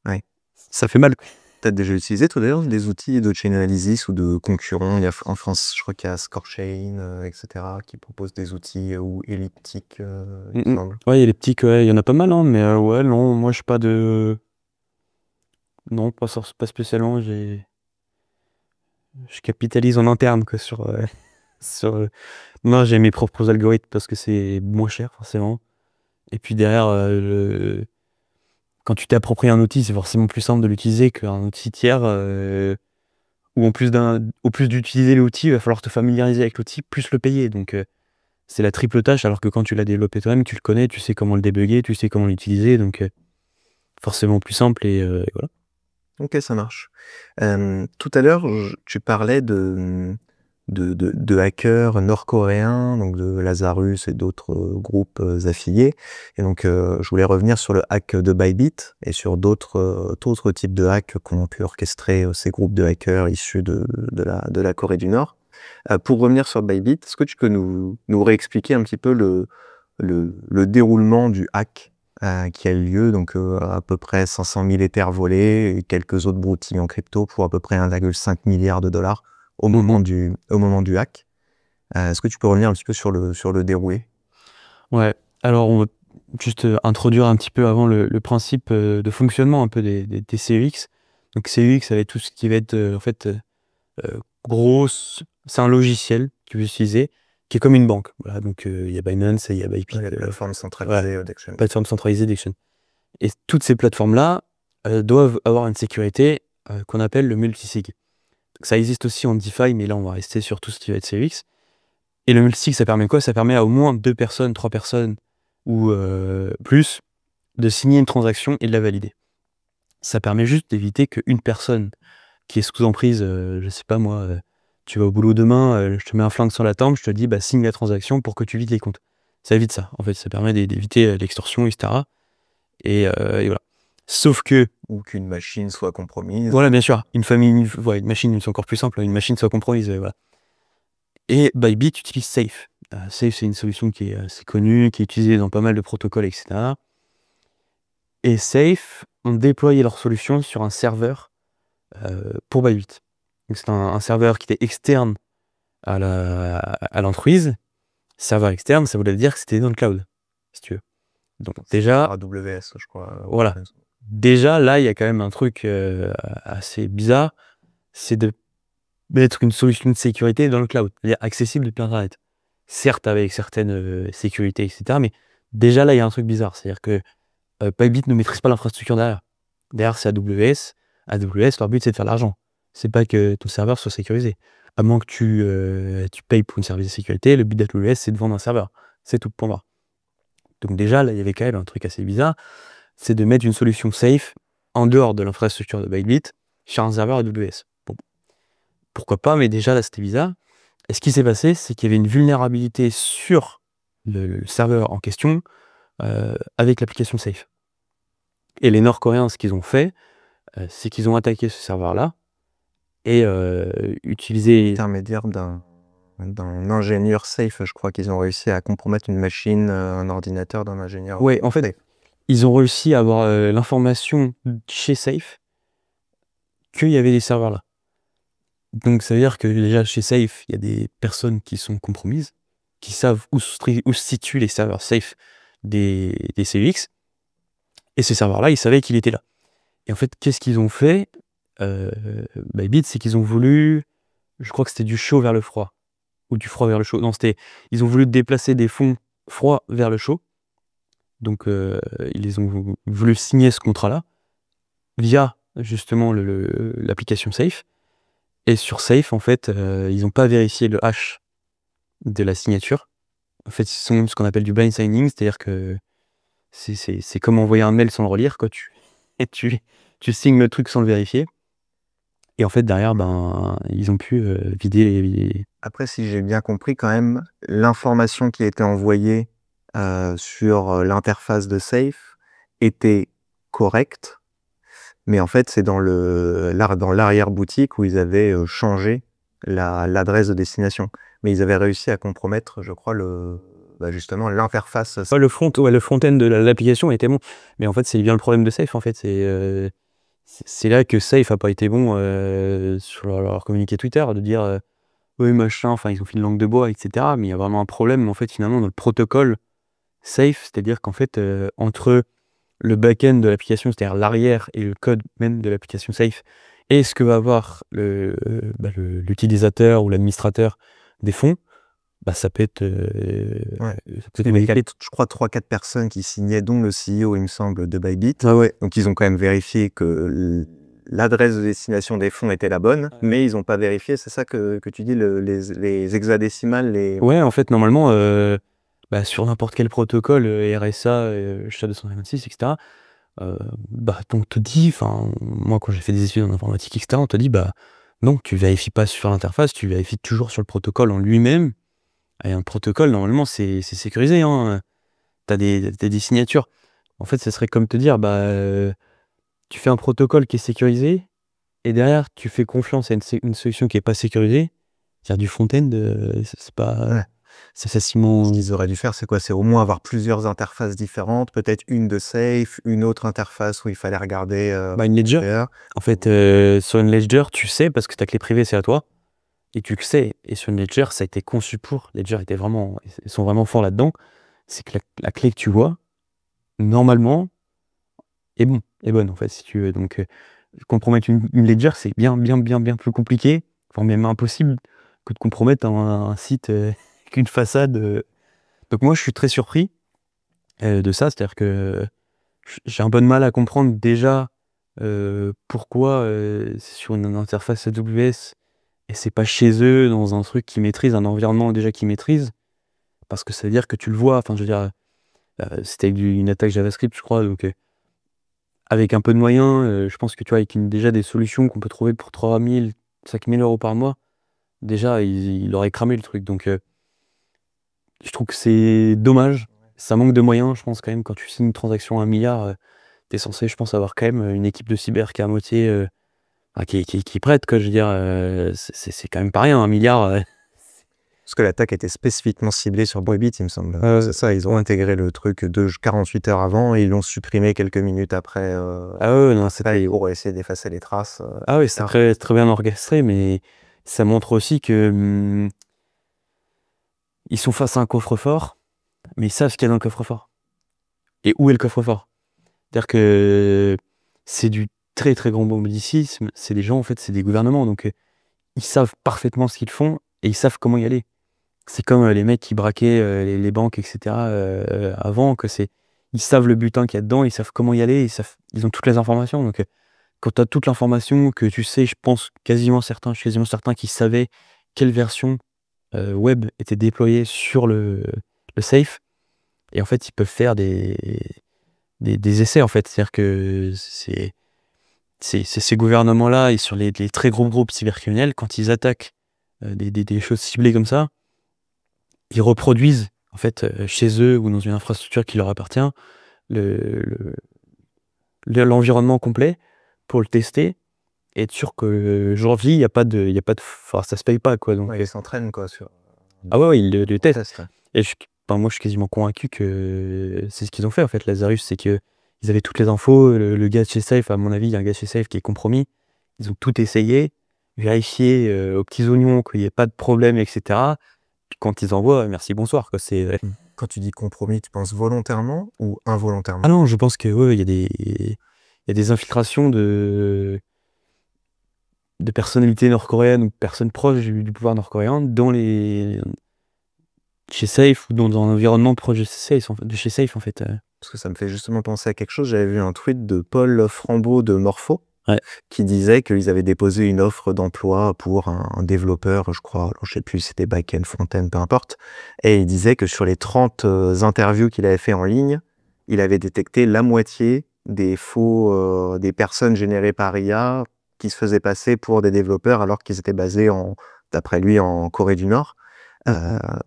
Speaker 1: Ouais.
Speaker 2: Ça fait mal.
Speaker 1: Tu as déjà utilisé, toi d'ailleurs, des outils de chain analysis ou de concurrents? Il y a, en France, je crois qu'il y a Scorechain, etc., qui proposent des outils ou Elliptic, il me semble.
Speaker 2: Ouais, il y a les petits, il y en a pas mal, hein, mais ouais, non, moi je suis pas de. Non, pas spécialement. Je capitalise en interne que sur. Non, j'ai mes propres algorithmes parce que c'est moins cher, forcément. Et puis derrière, quand tu t'appropries un outil, c'est forcément plus simple de l'utiliser qu'un outil tiers où au plus d'utiliser l'outil, il va falloir te familiariser avec l'outil, plus le payer. Donc c'est la triple tâche, alors que quand tu l'as développé toi-même, tu le connais, tu sais comment le débugger, tu sais comment l'utiliser, donc forcément plus simple et voilà.
Speaker 1: Ok, ça marche. Tout à l'heure, tu parlais de hackers nord-coréens, donc de Lazarus et d'autres groupes affiliés. Et donc, je voulais revenir sur le hack de Bybit et sur d'autres types de hacks qu'ont pu orchestrer ces groupes de hackers issus de la Corée du Nord. Pour revenir sur Bybit, est-ce que tu peux nous réexpliquer un petit peu le déroulement du hack qui a eu lieu, donc à peu près 500 000 Ethers volés et quelques autres broutilles en crypto pour à peu près 1,5 milliard de dollars au moment du hack. Est-ce que tu peux revenir un petit peu sur le déroulé?
Speaker 2: Ouais, alors on va juste introduire un petit peu avant le principe de fonctionnement un peu des CEX. Donc CEX, ça va être tout ce qui va être en fait c'est un logiciel que vous utilisez qui est comme une banque. Voilà, donc il y a Binance et il y a Bybit.
Speaker 1: La plateforme centralisée d'exchange.
Speaker 2: Plateforme centralisée d'exchange. Et toutes ces plateformes-là doivent avoir une sécurité qu'on appelle le multisig. Donc, ça existe aussi en DeFi, mais là on va rester sur tout ce qui va être CEX. Et le multisig, ça permet quoi? Ça permet à au moins 2 personnes, 3 personnes ou plus de signer une transaction et de la valider. Ça permet juste d'éviter qu'une personne qui est sous emprise, je sais pas moi, tu vas au boulot demain, je te mets un flingue sur la tempe, je te dis signe la transaction pour que tu vides les comptes. Ça évite ça, en fait, ça permet d'éviter l'extorsion, etc. Et voilà. Sauf que.
Speaker 1: Ou qu'une machine soit compromise.
Speaker 2: Voilà, bien sûr, une machine, c'est encore plus simple, une machine soit compromise, voilà. Et Bybit utilise Safe. Safe, c'est une solution qui est assez connue, qui est utilisée dans pas mal de protocoles, etc. Et Safe ont déployé leur solution sur un serveur pour Bybit. Donc c'est un serveur qui était externe à l'entreprise. Serveur externe, ça voulait dire que c'était dans le cloud, si tu veux. Donc déjà,
Speaker 1: AWS, je crois.
Speaker 2: Voilà. Déjà, là, il y a quand même un truc assez bizarre, c'est de mettre une solution de sécurité dans le cloud, c'est-à-dire accessible depuis Internet. Certes, avec certaines sécurités, etc., mais déjà, là, il y a un truc bizarre. C'est-à-dire que Bybit ne maîtrise pas l'infrastructure derrière. Derrière, c'est AWS. AWS, leur but, c'est de faire de l'argent. C'est pas que ton serveur soit sécurisé. À moins que tu payes pour une service de sécurité, le but d'AWS, c'est de vendre un serveur. C'est tout, point barre. Donc déjà, là, il y avait quand même un truc assez bizarre, c'est de mettre une solution safe en dehors de l'infrastructure de Bybit sur un serveur AWS. Bon, pourquoi pas, mais déjà, là, c'était bizarre. Et ce qui s'est passé, c'est qu'il y avait une vulnérabilité sur le serveur en question avec l'application Safe. Et les Nord-Coréens, ce qu'ils ont fait, c'est qu'ils ont attaqué ce serveur-là et utilisé...
Speaker 1: Intermédiaire d'un ingénieur safe, je crois qu'ils ont réussi à compromettre une machine, un ordinateur d'un ingénieur
Speaker 2: Ouais, en fait,
Speaker 1: safe.
Speaker 2: ils ont réussi à avoir l'information chez Safe qu'il y avait des serveurs là. Donc ça veut dire que déjà chez Safe, il y a des personnes qui sont compromises, qui savent où se situent les serveurs Safe des CEX. Et ces serveurs-là, ils savaient qu'il était là. Et en fait, qu'est-ce qu'ils ont fait Bybit, c'est qu'ils ont voulu, je crois que c'était du chaud vers le froid, ou du froid vers le chaud. Non, ils ont voulu déplacer des fonds froids vers le chaud. Donc ils ont voulu signer ce contrat-là via justement l'application Safe. Et sur Safe, en fait, ils n'ont pas vérifié le hash de la signature. En fait, ils sont ce qu'on appelle du blind signing, c'est-à-dire que c'est comme envoyer un mail sans le relire, quoi. Tu signes le truc sans le vérifier. Et en fait, derrière, ils ont pu vider les...
Speaker 1: Après, si j'ai bien compris, quand même, l'information qui était envoyée sur l'interface de Safe était correcte, mais en fait, c'est dans l'arrière-boutique où ils avaient changé l'adresse de destination. Mais ils avaient réussi à compromettre, je crois, justement l'interface.
Speaker 2: Ouais, le front-end de l'application était bon. Mais en fait, c'est bien le problème de Safe, en fait. C'est là que Safe a pas été bon sur leur communiqué Twitter, de dire oui, machin, enfin, ils ont fait une langue de bois, etc. Mais il y a vraiment un problème, en fait, finalement, dans le protocole Safe, c'est-à-dire qu'en fait, entre le back-end de l'application, c'est-à-dire l'arrière et le code même de l'application Safe, et ce que va avoir l'utilisateur ou l'administrateur des fonds, ça peut être...
Speaker 1: Ouais.
Speaker 2: ça peut être
Speaker 1: Il y avait,
Speaker 2: médical.
Speaker 1: je crois, 3-4 personnes qui signaient, dont le CEO, il me semble, de Bybit.
Speaker 2: Ah ouais.
Speaker 1: Donc, ils ont quand même vérifié que l'adresse de destination des fonds était la bonne, mais ils n'ont pas vérifié, c'est ça que tu dis, les hexadécimales,
Speaker 2: Ouais, en fait, normalement, sur n'importe quel protocole, RSA, SHA-256, etc., on te dit, enfin, moi, quand j'ai fait des études en informatique, etc., on te dit, non, tu vérifies pas sur l'interface, tu vérifies toujours sur le protocole en lui-même. Et un protocole, normalement, c'est sécurisé, hein. T'as des signatures. En fait, ce serait comme te dire, tu fais un protocole qui est sécurisé, et derrière, tu fais confiance à une solution qui est pas sécurisée. C'est-à-dire du front-end, c'est pas...
Speaker 1: Ouais.
Speaker 2: C'est facilement...
Speaker 1: Ce qu'ils auraient dû faire, c'est quoi? C'est au moins avoir plusieurs interfaces différentes, peut-être une de Safe, une autre interface où il fallait regarder
Speaker 2: une ledger.
Speaker 1: derrière.
Speaker 2: En fait, sur une ledger, tu sais, parce que ta clé privée, c'est à toi, et tu le sais. Et sur une ledger, ça a été conçu pour. Ledger ils sont vraiment forts là-dedans. C'est que la clé que tu vois, normalement, est bonne, en fait, si tu veux. Donc, compromettre une ledger, c'est bien plus compliqué, voire même impossible, que de compromettre un site qu'une façade. Donc moi, je suis très surpris de ça, c'est-à-dire que j'ai un peu de mal à comprendre déjà pourquoi c'est sur une interface AWS et c'est pas chez eux, dans un truc qu'ils maîtrisent, un environnement déjà qu'ils maîtrisent, parce que ça veut dire que tu le vois, enfin je veux dire, c'était une attaque JavaScript, je crois, donc avec un peu de moyens, je pense que tu vois, avec déjà des solutions qu'on peut trouver pour 3 000, 5 000 euros par mois, déjà, il aurait cramé le truc. Donc, je trouve que c'est dommage. Ça manque de moyens, je pense, quand même, quand tu signes une transaction à 1 milliard, t'es censé, je pense, avoir quand même une équipe de cyber qui est à moitié, qui prête, quoi. Je veux dire, c'est quand même pas rien, 1 milliard.
Speaker 1: Parce que l'attaque était spécifiquement ciblée sur Bybit, il me semble. C'est ça, ils ont intégré le truc 48 heures avant et ils l'ont supprimé quelques minutes après.
Speaker 2: Ah ouais, non, c'était...
Speaker 1: Pour essayer d'effacer les traces.
Speaker 2: Ah oui, c'est très, très bien orchestré, mais ça montre aussi que ils sont face à un coffre-fort, mais ils savent ce qu'il y a dans le coffre-fort. Et où est le coffre-fort? C'est-à-dire que c'est du très très grand banditisme, c'est des gens, en fait, c'est des gouvernements, donc ils savent parfaitement ce qu'ils font et ils savent comment y aller. C'est comme les mecs qui braquaient les banques, etc. Avant, ils savent le butin qu'il y a dedans, ils savent comment y aller, ils ont toutes les informations. Donc quand tu as toute l'information, que tu sais, je pense quasiment certains qui savaient quelle version web était déployée sur le safe, et en fait ils peuvent faire des essais, en fait. C'est-à-dire que ces gouvernements-là, et sur les très gros groupes cybercriminels, quand ils attaquent des choses ciblées comme ça, ils reproduisent, en fait, chez eux ou dans une infrastructure qui leur appartient, l'environnement complet pour le tester et être sûr que janvier, il y a pas de, enfin, ça se paye pas, quoi. Donc,
Speaker 1: Ouais, ils s'entraînent quoi sur
Speaker 2: ah ouais, ils le testent.
Speaker 1: test. Ouais.
Speaker 2: Et enfin, moi, je suis quasiment convaincu que c'est ce qu'ils ont fait, en fait, Lazarus, c'est que ils avaient toutes les infos. Le gars de chez Safe, à mon avis, il y a un gars de chez Safe qui est compromis. Ils ont tout essayé, vérifié aux petits oignons qu'il n'y ait pas de problème, etc. Puis quand ils envoient, merci, bonsoir, quoi.
Speaker 1: Quand tu dis compromis, tu penses volontairement ou involontairement?
Speaker 2: Ah non, je pense que ouais, il y a des infiltrations de personnalités nord-coréennes ou de personnes proches du pouvoir nord-coréen chez Safe ou dans un environnement proche de chez Safe, en fait.
Speaker 1: Parce que ça me fait justement penser à quelque chose. J'avais vu un tweet de Paul Frambeau de Morpho
Speaker 2: Ouais.
Speaker 1: qui disait qu'ils avaient déposé une offre d'emploi pour un développeur, je crois, alors je sais plus si c'était back-end, front-end, peu importe. Et il disait que sur les 30 interviews qu'il avait fait en ligne, il avait détecté la moitié des des personnes générées par IA qui se faisaient passer pour des développeurs alors qu'ils étaient basés d'après lui, en Corée du Nord.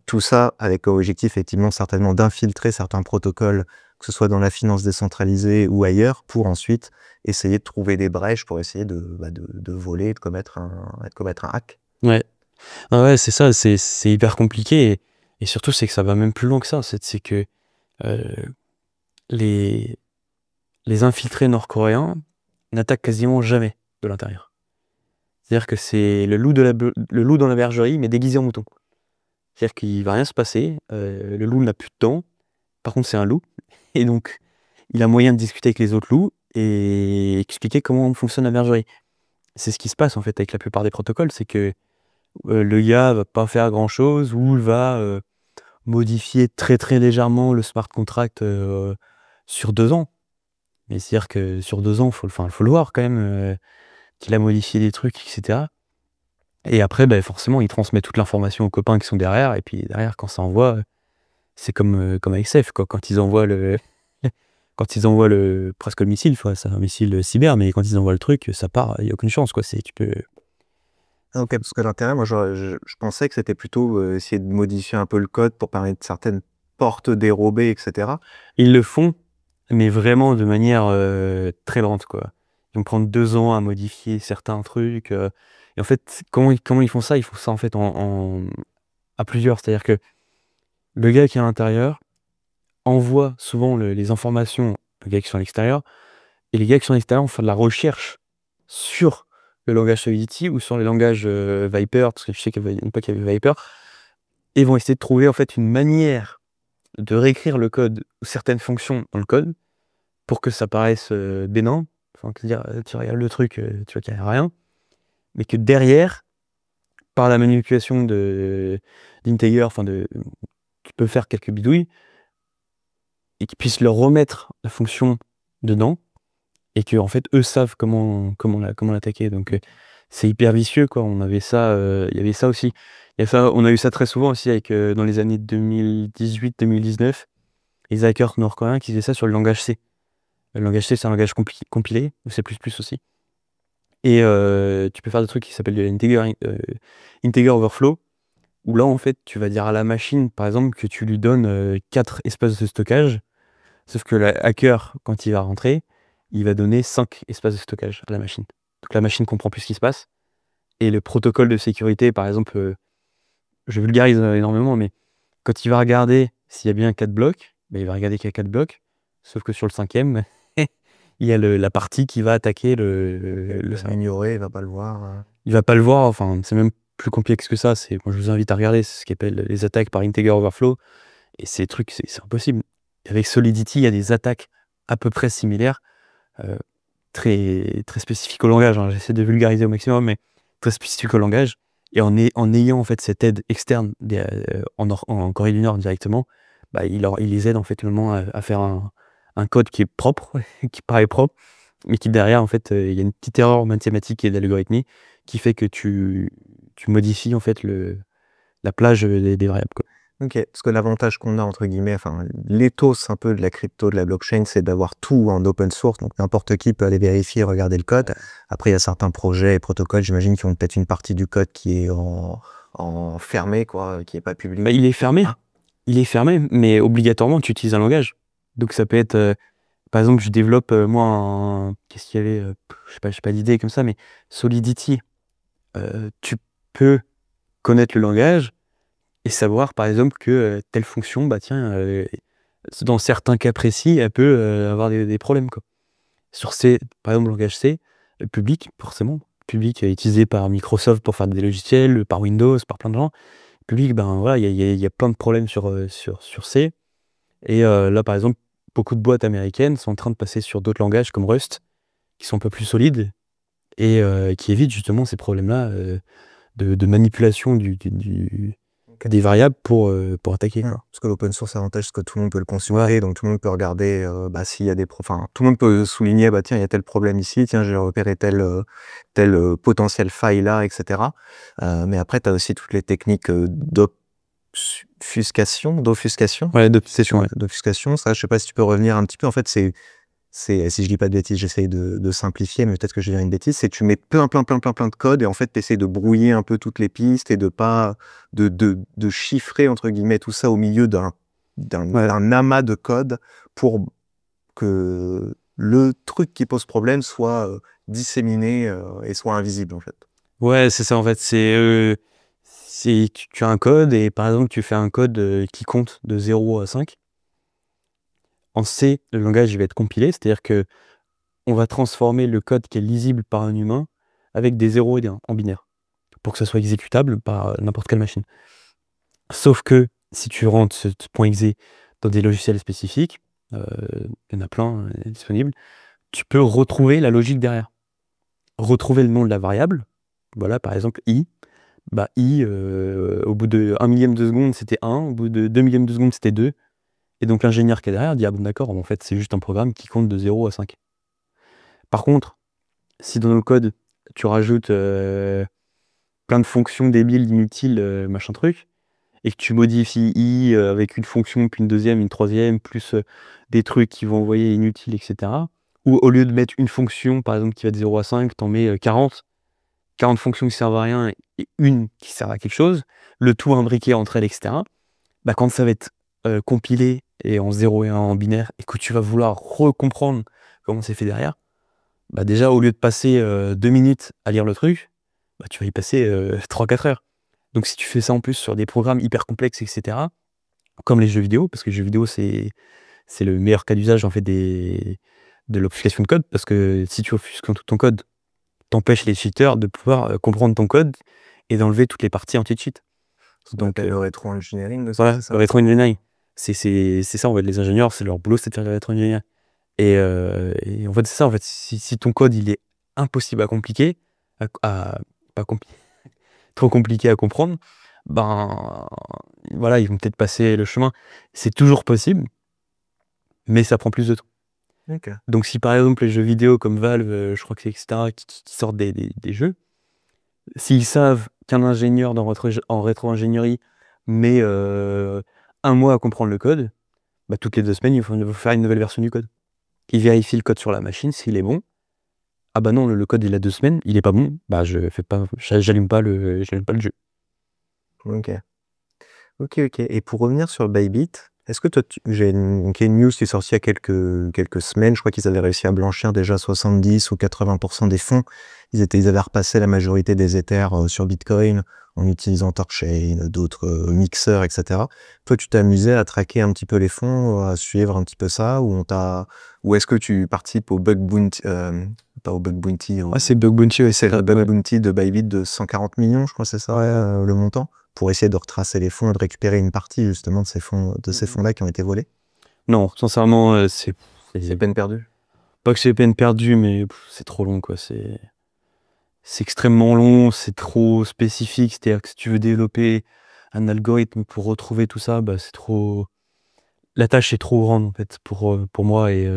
Speaker 1: Tout ça avec objectif effectivement certainement d'infiltrer certains protocoles, que ce soit dans la finance décentralisée ou ailleurs, pour ensuite essayer de trouver des brèches pour essayer de voler, de commettre un hack.
Speaker 2: Ouais. Ah ouais, c'est ça, c'est hyper compliqué. Et surtout, c'est que ça va même plus loin que ça. C'est que euh, les infiltrés nord-coréens n'attaquent quasiment jamais de l'intérieur. C'est-à-dire que c'est le loup dans la bergerie, mais déguisé en mouton. C'est-à-dire qu'il va rien se passer. Le loup n'a plus de dents. Par contre, c'est un loup. Et donc, il a moyen de discuter avec les autres loups et expliquer comment fonctionne la bergerie. C'est ce qui se passe en fait avec la plupart des protocoles, c'est que le gars va pas faire grand-chose ou il va modifier très très légèrement le smart contract sur 2 ans. Mais c'est-à-dire que sur 2 ans, faut le voir quand même qu'il a modifié des trucs, etc. Et après, forcément, il transmet toute l'information aux copains qui sont derrière. Et puis derrière, quand ça envoie, c'est comme avec Safe, quoi. Quand ils envoient presque le missile, c'est un missile cyber, mais quand ils envoient le truc, ça part, il n'y a aucune chance, quoi. Tu peux.
Speaker 1: Ah, ok, parce que l'intérêt, moi je pensais que c'était plutôt essayer de modifier un peu le code pour permettre certaines portes dérobées, etc.
Speaker 2: Ils le font, mais vraiment de manière très lente, quoi. Ils vont prendre 2 ans à modifier certains trucs. Et en fait, comment ils font ça? Ils font ça en fait à plusieurs. C'est-à-dire que le gars qui est à l'intérieur envoie souvent les informations aux gars qui sont à l'extérieur, et les gars qui sont à l'extérieur vont faire de la recherche sur le langage Solidity ou sur les langages Viper, parce que je sais qu'à une époque il y avait Viper, et vont essayer de trouver en fait une manière de réécrire le code ou certaines fonctions dans le code pour que ça paraisse bénin. Enfin, dire, tu regardes le truc, tu vois qu'il n'y a rien, mais que derrière, par la manipulation d'integer, tu peux faire quelques bidouilles et qu'ils puissent leur remettre la fonction dedans et que en fait eux savent comment l'attaquer. Donc c'est hyper vicieux, quoi. On avait ça, il y avait ça aussi. On a eu ça très souvent aussi avec dans les années 2018-2019, les hackers nord-coréens qui faisaient ça sur le langage C. Le langage C, c'est un langage compilé, ou C++ aussi. Et tu peux faire des trucs qui s'appellent de l'integer overflow, où là, en fait, tu vas dire à la machine, par exemple, que tu lui donnes 4 espaces de stockage, sauf que le hacker, quand il va rentrer, il va donner 5 espaces de stockage à la machine. Donc la machine comprend plus ce qui se passe. Et le protocole de sécurité, par exemple, je vulgarise énormément, mais quand il va regarder s'il y a bien 4 blocs, il va regarder qu'il y a 4 blocs, sauf que sur le 5e, il y a la partie qui va attaquer le
Speaker 1: Il va ignorer, il va pas le voir.
Speaker 2: Il va pas le voir, enfin, c'est même plus complexe que ça. Moi, je vous invite à regarder ce qu'appelle les attaques par integer overflow. Et ces trucs, c'est impossible. Avec Solidity, il y a des attaques à peu près similaires, très, très spécifiques au langage, hein. J'essaie de vulgariser au maximum, mais très spécifiques au langage. Et en ayant en fait cette aide externe en Corée du Nord directement, il les aide en fait à faire un code qui est propre, qui paraît propre, mais qui derrière, en fait, il y a une petite erreur mathématique et d'algorithmie qui fait que tu modifies en fait la plage des variables, quoi.
Speaker 1: Ok, parce que l'avantage qu'on a, entre guillemets, enfin, l'éthos un peu de la crypto, de la blockchain, c'est d'avoir tout en open source, donc n'importe qui peut aller vérifier, regarder le code. Après, il y a certains projets et protocoles, j'imagine, qui ont peut-être une partie du code qui est en fermé, quoi, qui est pas public.
Speaker 2: Il est fermé, mais obligatoirement, tu utilises un langage. Donc ça peut être par exemple, je développe, moi, qu'est-ce qu'il y avait, je sais pas d'idée comme ça, mais Solidity. Tu peux connaître le langage et savoir, par exemple, que telle fonction, bah tiens, dans certains cas précis, elle peut avoir des problèmes, quoi. Sur C, par exemple, le langage C, public, forcément, public utilisé par Microsoft pour faire des logiciels, par Windows, par plein de gens. Public, ben voilà, il y a plein de problèmes sur C. Et là, par exemple, beaucoup de boîtes américaines sont en train de passer sur d'autres langages comme Rust, qui sont un peu plus solides et qui évitent justement ces problèmes-là de manipulation
Speaker 1: Ok.
Speaker 2: des variables pour attaquer.
Speaker 1: Ouais, parce que l'open source, l'avantage, c'est que tout le monde peut le
Speaker 2: Ouais.
Speaker 1: consulter, donc tout le monde peut regarder s'il y a des enfin, tout le monde peut souligner, bah tiens, il y a tel problème ici, tiens, j'ai repéré tel potentiel faille là, etc. Mais après, tu as aussi toutes les techniques d'obfuscation,
Speaker 2: Ouais, d'obsession, ouais.
Speaker 1: d'obfuscation. Ça, je sais pas si tu peux revenir un petit peu. En fait, si je dis pas de bêtises, j'essaye de simplifier, mais peut-être que je vais dire une bêtise, c'est que tu mets plein de code et en fait, tu essaies de brouiller un peu toutes les pistes et de pas de chiffrer, entre guillemets, tout ça au milieu
Speaker 2: Ouais.
Speaker 1: d'un amas de code pour que le truc qui pose problème soit disséminé et soit invisible, en fait.
Speaker 2: Ouais, c'est ça en fait. Tu as un code et par exemple, tu fais un code qui compte de 0 à 5. En C, le langage il va être compilé, c'est-à-dire que on va transformer le code qui est lisible par un humain avec des 0 et des 1 en binaire pour que ça soit exécutable par n'importe quelle machine. Sauf que si tu rentres ce .exe dans des logiciels spécifiques, il y en a plein disponibles, tu peux retrouver la logique derrière. Retrouver le nom de la variable, voilà, par exemple i. Bah, i, au bout de 1 millième de seconde, c'était 1, au bout de 2 millièmes de seconde, c'était 2. Et donc l'ingénieur qui est derrière dit: ah bon d'accord, en fait c'est juste un programme qui compte de 0 à 5. Par contre, si dans le code, tu rajoutes plein de fonctions débiles, inutiles, machin truc, et que tu modifies i avec une fonction, puis une deuxième, une troisième, plus des trucs qui vont envoyer inutiles, etc. Ou au lieu de mettre une fonction, par exemple, qui va de 0 à 5, t'en mets 40 fonctions qui servent à rien et une qui sert à quelque chose, le tout imbriqué entre elles, etc. Bah, quand ça va être compilé et en 0 et 1 en binaire, et que tu vas vouloir recomprendre comment c'est fait derrière, bah déjà, au lieu de passer 2 minutes à lire le truc, bah, tu vas y passer 3-4 heures. Donc si tu fais ça en plus sur des programmes hyper complexes, etc., comme les jeux vidéo, parce que les jeux vidéo, c'est le meilleur cas d'usage en fait de l'obfuscation de code, parce que si tu offusques tout ton code, t'empêches les cheaters de pouvoir comprendre ton code et d'enlever toutes les parties anti-cheat.
Speaker 1: Ce qu'on
Speaker 2: Donc
Speaker 1: appelle le rétro-engineering de ça,
Speaker 2: voilà,
Speaker 1: c'est ça?
Speaker 2: le rétro-engineering. C'est ça, en fait, les ingénieurs, c'est leur boulot, c'est de faire le rétro-engineering. Et en fait, c'est ça, en fait, si ton code, il est impossible à compliquer, pas trop compliqué à comprendre, ben voilà, ils vont peut-être passer le chemin. C'est toujours possible, mais ça prend plus de temps.
Speaker 1: Ok.
Speaker 2: Donc si par exemple les jeux vidéo comme Valve, je crois que c'est etc., qui sortent des jeux, s'ils savent qu'un ingénieur en rétro-ingénierie met 1 mois à comprendre le code, bah, toutes les 2 semaines, il faut faire une nouvelle version du code. Il vérifie le code sur la machine, s'il est bon. Ah bah non, le code il a 2 semaines, il est pas bon, bah j'allume pas le jeu.
Speaker 1: Ok. Ok. Et pour revenir sur Bybit, est-ce que toi, j'ai une news qui est sortie il y a quelques semaines. Je crois qu'ils avaient réussi à blanchir déjà 70 ou 80% des fonds. Ils avaient repassé la majorité des Ethers sur Bitcoin en utilisant Torchain, d'autres mixeurs, etc. Toi, tu t'es amusé à traquer un petit peu les fonds, à suivre un petit peu ça, ou est-ce que tu participes au bug bounty, pas au bug bounty,
Speaker 2: Ouais, c'est Bug Bounty, ouais,
Speaker 1: c'est le
Speaker 2: ouais.
Speaker 1: bug bounty de Bybit de 140 millions, je crois, c'est ça, le montant, pour essayer de retracer les fonds et de récupérer une partie justement de ces fonds-là qui ont été volés.
Speaker 2: Non, sincèrement, c'est
Speaker 1: Peine perdue.
Speaker 2: pas que c'est peine perdue, mais c'est trop long, quoi. C'est extrêmement long, c'est trop spécifique. C'est-à-dire que si tu veux développer un algorithme pour retrouver tout ça, bah, c'est trop. La tâche est trop grande, en fait, pour moi. Et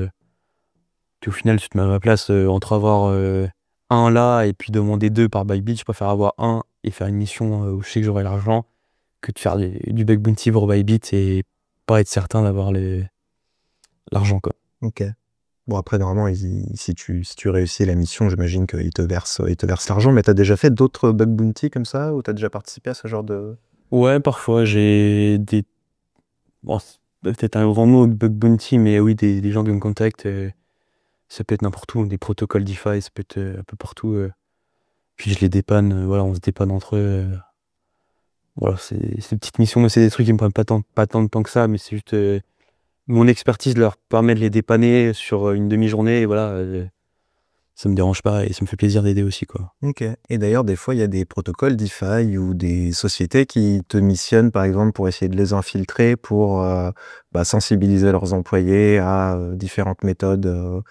Speaker 2: puis au final, tu te mets à ma place entre avoir un là et puis demander 2 par Bybit. Je préfère avoir un et faire une mission où je sais que j'aurai l'argent que de faire du bug bounty pour Bybit et pas être certain d'avoir l'argent, quoi.
Speaker 1: Ok. Bon, après, normalement, si tu réussis la mission, j'imagine qu'ils te versent l'argent, mais tu as déjà fait d'autres bug bounty comme ça, ou tu as déjà participé à ce genre de...
Speaker 2: Ouais, parfois j'ai des. Bon, peut-être un grand mot, bug bounty, mais oui, des gens qui me contactent, ça peut être n'importe où, des protocoles DeFi, ça peut être un peu partout. Puis je les dépanne, voilà, on se dépanne entre eux. Voilà, c'est des petites missions, mais c'est des trucs qui me prennent pas tant de temps que ça, mais c'est juste mon expertise leur permet de les dépanner sur une demi-journée, et voilà, ça me dérange pas et ça me fait plaisir d'aider aussi, quoi.
Speaker 1: Ok. Et d'ailleurs, des fois, il y a des protocoles DeFi ou des sociétés qui te missionnent, par exemple, pour essayer de les infiltrer, pour sensibiliser leurs employés à différentes méthodes,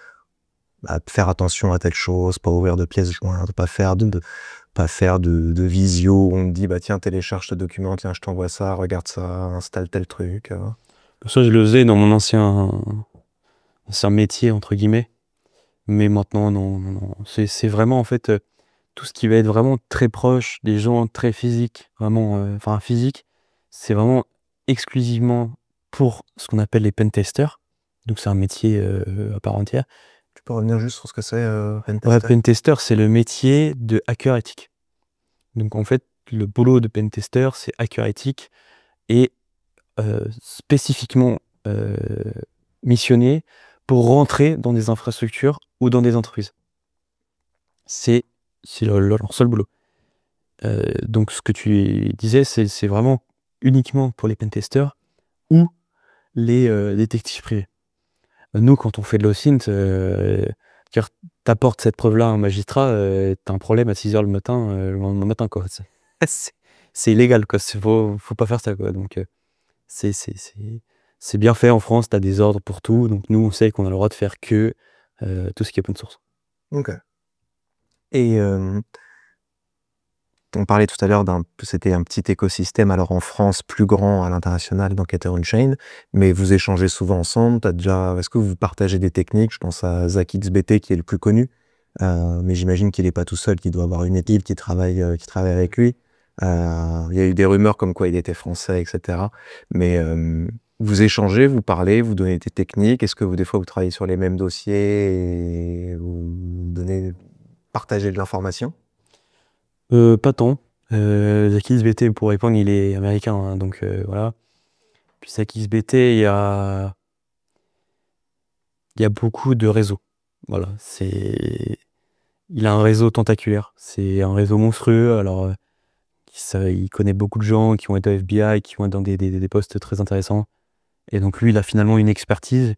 Speaker 1: à faire attention à telle chose, pas ouvrir de pièces jointes, pas faire de visio où on te dit, bah tiens, télécharge ce document, tiens, je t'envoie ça, regarde ça, installe tel truc.
Speaker 2: Ça, je le faisais dans mon ancien métier, entre guillemets. Mais maintenant, non, non, non. C'est vraiment, en fait, tout ce qui va être vraiment très proche des gens, très physiques, vraiment, enfin, physique, c'est vraiment exclusivement pour ce qu'on appelle les pentesters. Donc, c'est un métier à part entière.
Speaker 1: Tu peux revenir juste sur ce que c'est,
Speaker 2: Ouais,
Speaker 1: pentester?
Speaker 2: pentester, c'est le métier de hacker éthique. Donc, en fait, le boulot de pentester, c'est hacker éthique et spécifiquement missionné pour rentrer dans des infrastructures ou dans des entreprises. C'est leur seul boulot. Donc ce que tu disais, c'est vraiment uniquement pour les pentesters ou les détectives privés. Nous, quand on fait de l'OSINT, t'apportes cette preuve-là à un magistrat, t'as un problème à 6h le matin, le lendemain matin, quoi. C'est illégal, quoi. Faut pas faire ça, quoi. Donc c'est bien fait en France, t'as des ordres pour tout. Donc nous, on sait qu'on a le droit de faire que tout ce qui est open source.
Speaker 1: Ok. Et on parlait tout à l'heure c'était un petit écosystème, alors en France, plus grand à l'international, donc Ether-on-Chain, mais vous échangez souvent ensemble. Est-ce que vous partagez des techniques? Je pense à ZachXBT qui est le plus connu, mais j'imagine qu'il n'est pas tout seul, qu'il doit avoir une équipe qui travaille avec lui. Il y a eu des rumeurs comme quoi il était français, etc. Mais vous échangez, vous parlez, vous donnez des techniques. Est-ce que des fois vous travaillez sur les mêmes dossiers et vous partagez de l'information?
Speaker 2: Pas tant. ZachXBT, pour répondre, il est américain, hein, donc voilà. Puis ZachXBT, il y a beaucoup de réseaux. Voilà, il a un réseau tentaculaire. C'est un réseau monstrueux. Alors, il connaît beaucoup de gens qui vont être au FBI, qui vont être dans des postes très intéressants. Et donc, lui, il a finalement une expertise.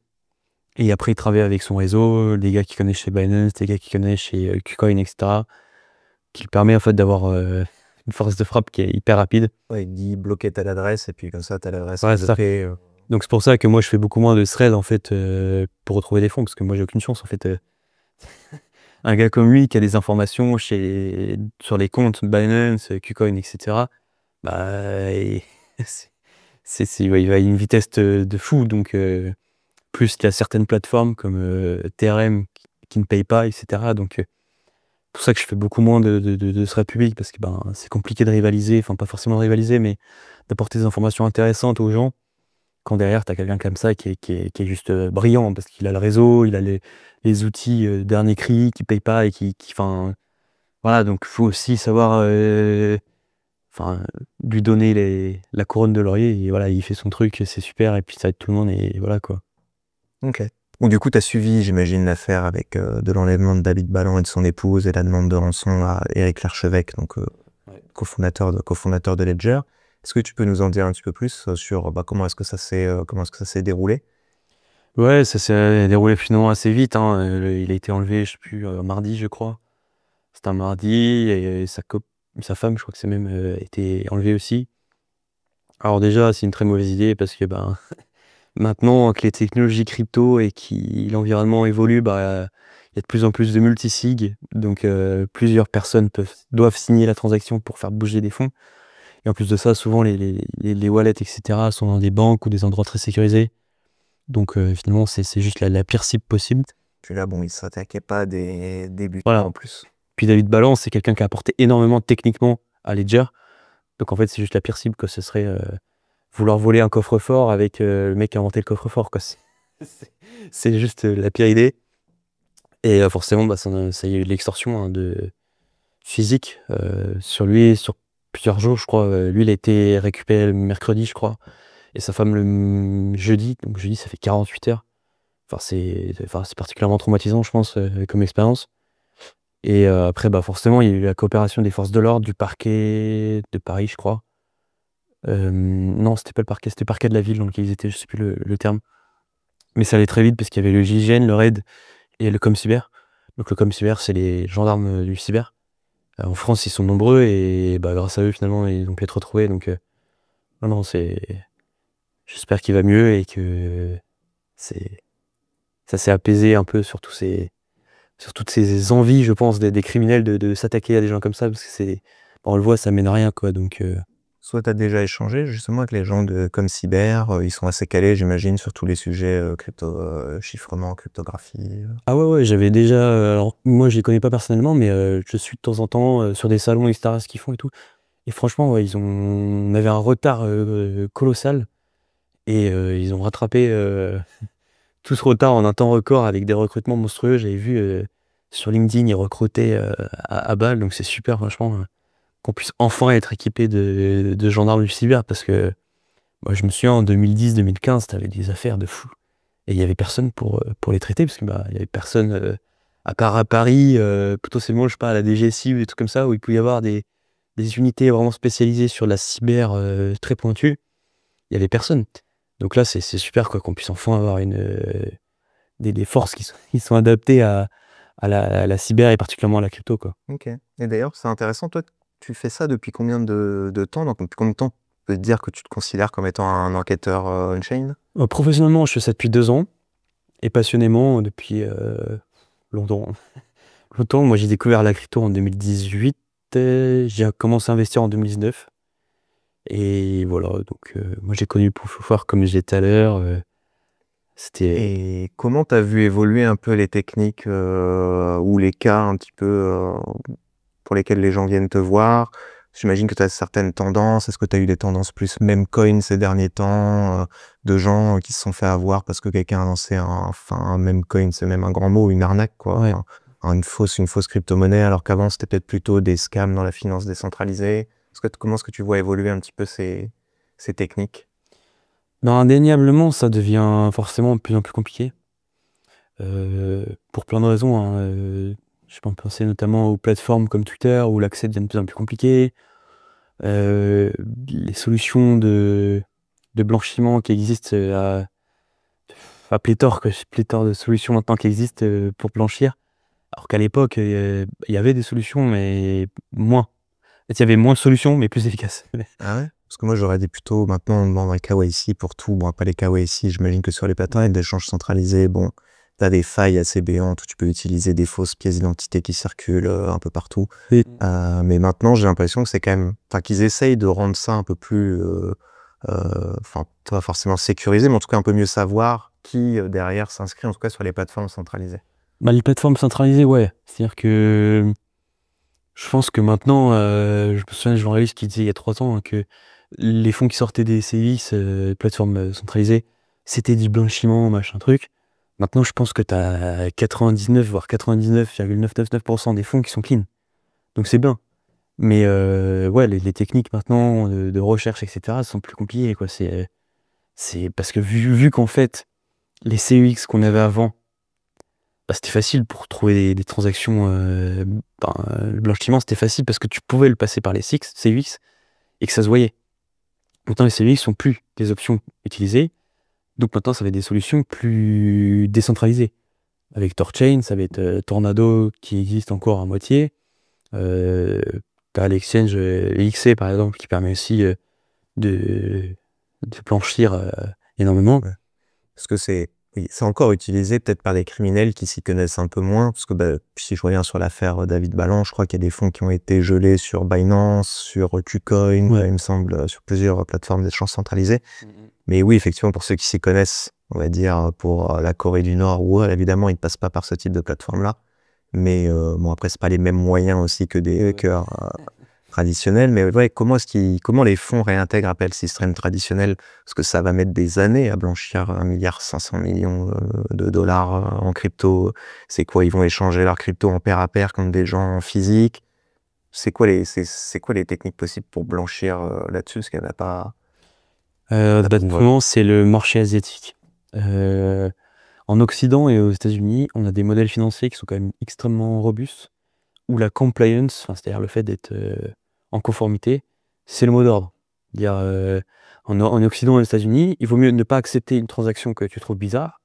Speaker 2: Et après, il travaille avec son réseau, des gars qui connaissent chez Binance, des gars qui connaissent chez KuCoin, etc. Qui lui permet en fait d'avoir une force de frappe qui est hyper rapide.
Speaker 1: Ouais, il dit bloquer telle adresse et puis comme ça, telle adresse
Speaker 2: Ouais, c'est ça. Donc c'est pour ça que moi je fais beaucoup moins de threads en fait pour retrouver des fonds, parce que moi j'ai aucune chance en fait. Un gars comme lui qui a des informations sur les comptes Binance, KuCoin, etc. Bah il va à une vitesse de fou. Donc plus qu'il y a certaines plateformes comme TRM qui ne payent pas, etc. Donc c'est pour ça que je fais beaucoup moins de threads publics, parce que c'est compliqué de rivaliser, enfin pas forcément de rivaliser, mais d'apporter des informations intéressantes aux gens quand derrière tu as quelqu'un comme ça qui est juste brillant, parce qu'il a le réseau, il a les outils dernier cri, qui paye pas et enfin voilà. Donc il faut aussi savoir lui donner la couronne de laurier, et voilà, il fait son truc, c'est super, et puis ça aide tout le monde, et voilà, quoi.
Speaker 1: Ok. Bon, du coup, tu as suivi, j'imagine, l'affaire avec de l'enlèvement de David Ballan et de son épouse et la demande de rançon à Éric Larchevêque, donc cofondateur de Ledger. Est-ce que tu peux nous en dire un petit peu plus sur comment est-ce que ça s'est déroulé?
Speaker 2: Ouais, ça s'est déroulé finalement assez vite, hein. Il a été enlevé, je sais plus, mardi, je crois. C'était un mardi, et sa femme, je crois que c'est même été enlevée aussi. Alors déjà, c'est une très mauvaise idée, parce que maintenant que les technologies crypto et que l'environnement évolue, il y a de plus en plus de multisig, donc plusieurs personnes doivent signer la transaction pour faire bouger des fonds. Et en plus de ça, souvent les wallets, etc., sont dans des banques ou des endroits très sécurisés. Donc finalement, c'est juste la pire cible possible.
Speaker 1: Puis là, bon, il ne s'attaquait pas des débutants
Speaker 2: Voilà.
Speaker 1: en plus.
Speaker 2: Puis David Ballan, c'est quelqu'un qui a apporté énormément techniquement à Ledger. Donc en fait, c'est juste la pire cible, que ce serait vouloir voler un coffre-fort avec le mec qui a inventé le coffre-fort, quoi. C'est juste la pire idée. Et forcément, ça y a eu de l'extorsion, hein, physique sur lui, sur plusieurs jours, je crois. Lui, il a été récupéré le mercredi, je crois. et sa femme le jeudi. Donc jeudi, ça fait 48 heures. C'est particulièrement traumatisant, je pense, comme expérience. Et après, bah forcément, il y a eu la coopération des forces de l'ordre, du parquet de Paris, je crois. Non, c'était pas le parquet, c'était le parquet de la ville dans lequel ils étaient, je sais plus le terme. Mais ça allait très vite parce qu'il y avait le GIGN, le RAID et le ComCyber. Donc le ComCyber, c'est les gendarmes du cyber. En France, ils sont nombreux et bah, grâce à eux, finalement, ils ont pu être retrouvés. Donc non, j'espère qu'il va mieux et que c'est ça s'est apaisé un peu sur toutes ces envies, je pense, des criminels de s'attaquer à des gens comme ça, parce que on le voit, ça mène à rien, quoi. Donc
Speaker 1: Soit tu as déjà échangé justement avec les gens comme Cyber, ils sont assez calés, j'imagine, sur tous les sujets crypto, chiffrement, cryptographie.
Speaker 2: ah ouais, j'avais déjà. Alors moi, je les connais pas personnellement, mais je suis de temps en temps sur des salons, etc., ce qu'ils font et tout. Et franchement, ouais, on avait un retard colossal et ils ont rattrapé tout ce retard en un temps record avec des recrutements monstrueux. J'avais vu sur LinkedIn, ils recrutaient à balle, donc c'est super, franchement, qu'on puisse enfin être équipé de gendarmes du cyber, parce que moi, je me souviens en 2010-2015, t'avais des affaires de fou. Et il y avait personne pour les traiter, parce que bah, il y avait personne, à part à Paris, potentiellement, je sais pas, à la DGSI ou des trucs comme ça, où il pouvait y avoir des unités vraiment spécialisées sur la cyber très pointue. Il y avait personne. Donc là, c'est super, quoi, qu'on puisse enfin avoir des forces qui sont adaptées à la cyber et particulièrement à la crypto, quoi.
Speaker 1: Ok. Et d'ailleurs, c'est intéressant, toi, tu fais ça depuis combien de temps? Donc, depuis combien de temps tu peux te dire que tu te considères comme étant un enquêteur on-chain?
Speaker 2: Professionnellement, je fais ça depuis 2 ans et passionnément depuis longtemps. Longtemps, moi j'ai découvert la crypto en 2018, j'ai commencé à investir en 2019 et voilà, donc moi j'ai connu le proof of work comme je disais tout à l'heure, c'était
Speaker 1: Et comment tu as vu évoluer un peu les techniques ou les cas un petit peu pour lesquels les gens viennent te voir? J'imagine que tu as certaines tendances. Est-ce que tu as eu des tendances plus meme coin ces derniers temps, de gens qui se sont fait avoir parce que quelqu'un a lancé un meme coin, c'est même un grand mot, une arnaque, quoi.
Speaker 2: ouais.
Speaker 1: Une fausse crypto-monnaie, alors qu'avant c'était peut-être plutôt des scams dans la finance décentralisée. Comment est-ce que tu vois évoluer un petit peu ces techniques?
Speaker 2: Non, indéniablement, ça devient forcément de plus en plus compliqué, pour plein de raisons, hein, je peux penser notamment aux plateformes comme Twitter où l'accès devient de plus en plus compliqué, euh, les solutions de blanchiment qui existent pléthore de solutions maintenant qui existent pour blanchir. Alors qu'à l'époque, il y avait des solutions, mais moins. En fait, il y avait moins de solutions, mais plus efficaces.
Speaker 1: Ah ouais? Parce que moi, j'aurais dit plutôt, maintenant, on demande un KYC pour tout. Bon, pas les KYC, j'imagine que sur les plateformes d'échange centralisés, bon, tu as des failles assez béantes où tu peux utiliser des fausses pièces d'identité qui circulent un peu partout.
Speaker 2: Et-
Speaker 1: Mais maintenant, j'ai l'impression que c'est quand même, enfin, qu'ils essayent de rendre ça un peu plus, enfin, pas forcément sécurisé, mais en tout cas un peu mieux savoir qui derrière s'inscrit, en tout cas sur les plateformes centralisées.
Speaker 2: Bah, les plateformes centralisées, ouais. C'est-à-dire que je pense que maintenant, je me souviens de journaliste qui disait il y a 3 ans hein, que les fonds qui sortaient des CIS, plateformes centralisées, c'était du blanchiment, machin truc. Maintenant, je pense que tu as 99, voire 99,999% des fonds qui sont clean. Donc c'est bien. Mais ouais, les techniques maintenant de recherche, etc., sont plus compliquées, quoi. C'est parce que vu qu'en fait, les CEX qu'on avait avant, bah, c'était facile pour trouver des transactions. Le blanchiment, c'était facile parce que tu pouvais le passer par les CEX et que ça se voyait. Maintenant, les CEX sont plus des options utilisées. Donc maintenant, ça va être des solutions plus décentralisées. Avec Torchain, ça va être Tornado qui existe encore à moitié. Euh, T'as l'exchange LXC par exemple qui permet aussi de, de blanchir énormément.
Speaker 1: Ouais. Parce que oui, c'est encore utilisé peut-être par des criminels qui s'y connaissent un peu moins, parce que bah, si je reviens sur l'affaire David Ballan, je crois qu'il y a des fonds qui ont été gelés sur Binance, sur KuCoin,
Speaker 2: Ouais.
Speaker 1: il me semble, sur plusieurs plateformes d'échange centralisées. Mais oui, effectivement, pour ceux qui s'y connaissent, on va dire pour la Corée du Nord ou autre, évidemment, ils ne passent pas par ce type de plateforme-là. Mais bon, après, c'est pas les mêmes moyens aussi que des hackers traditionnels. Mais ouais, comment les fonds réintègrent après le système traditionnel? Parce que ça va mettre des années à blanchir 1,5 milliard de dollars en crypto. C'est quoi? Ils vont échanger leur crypto en pair à pair comme des gens physiques. C'est quoi les techniques possibles pour blanchir là-dessus? Parce qu'il n'y en a pas.
Speaker 2: Souvent, c'est le marché asiatique. En Occident et aux États-Unis, on a des modèles financiers qui sont quand même extrêmement robustes, où la compliance, c'est-à-dire le fait d'être en conformité, c'est le mot d'ordre. Dire, en Occident et aux États-Unis, il vaut mieux ne pas accepter une transaction que tu trouves bizarre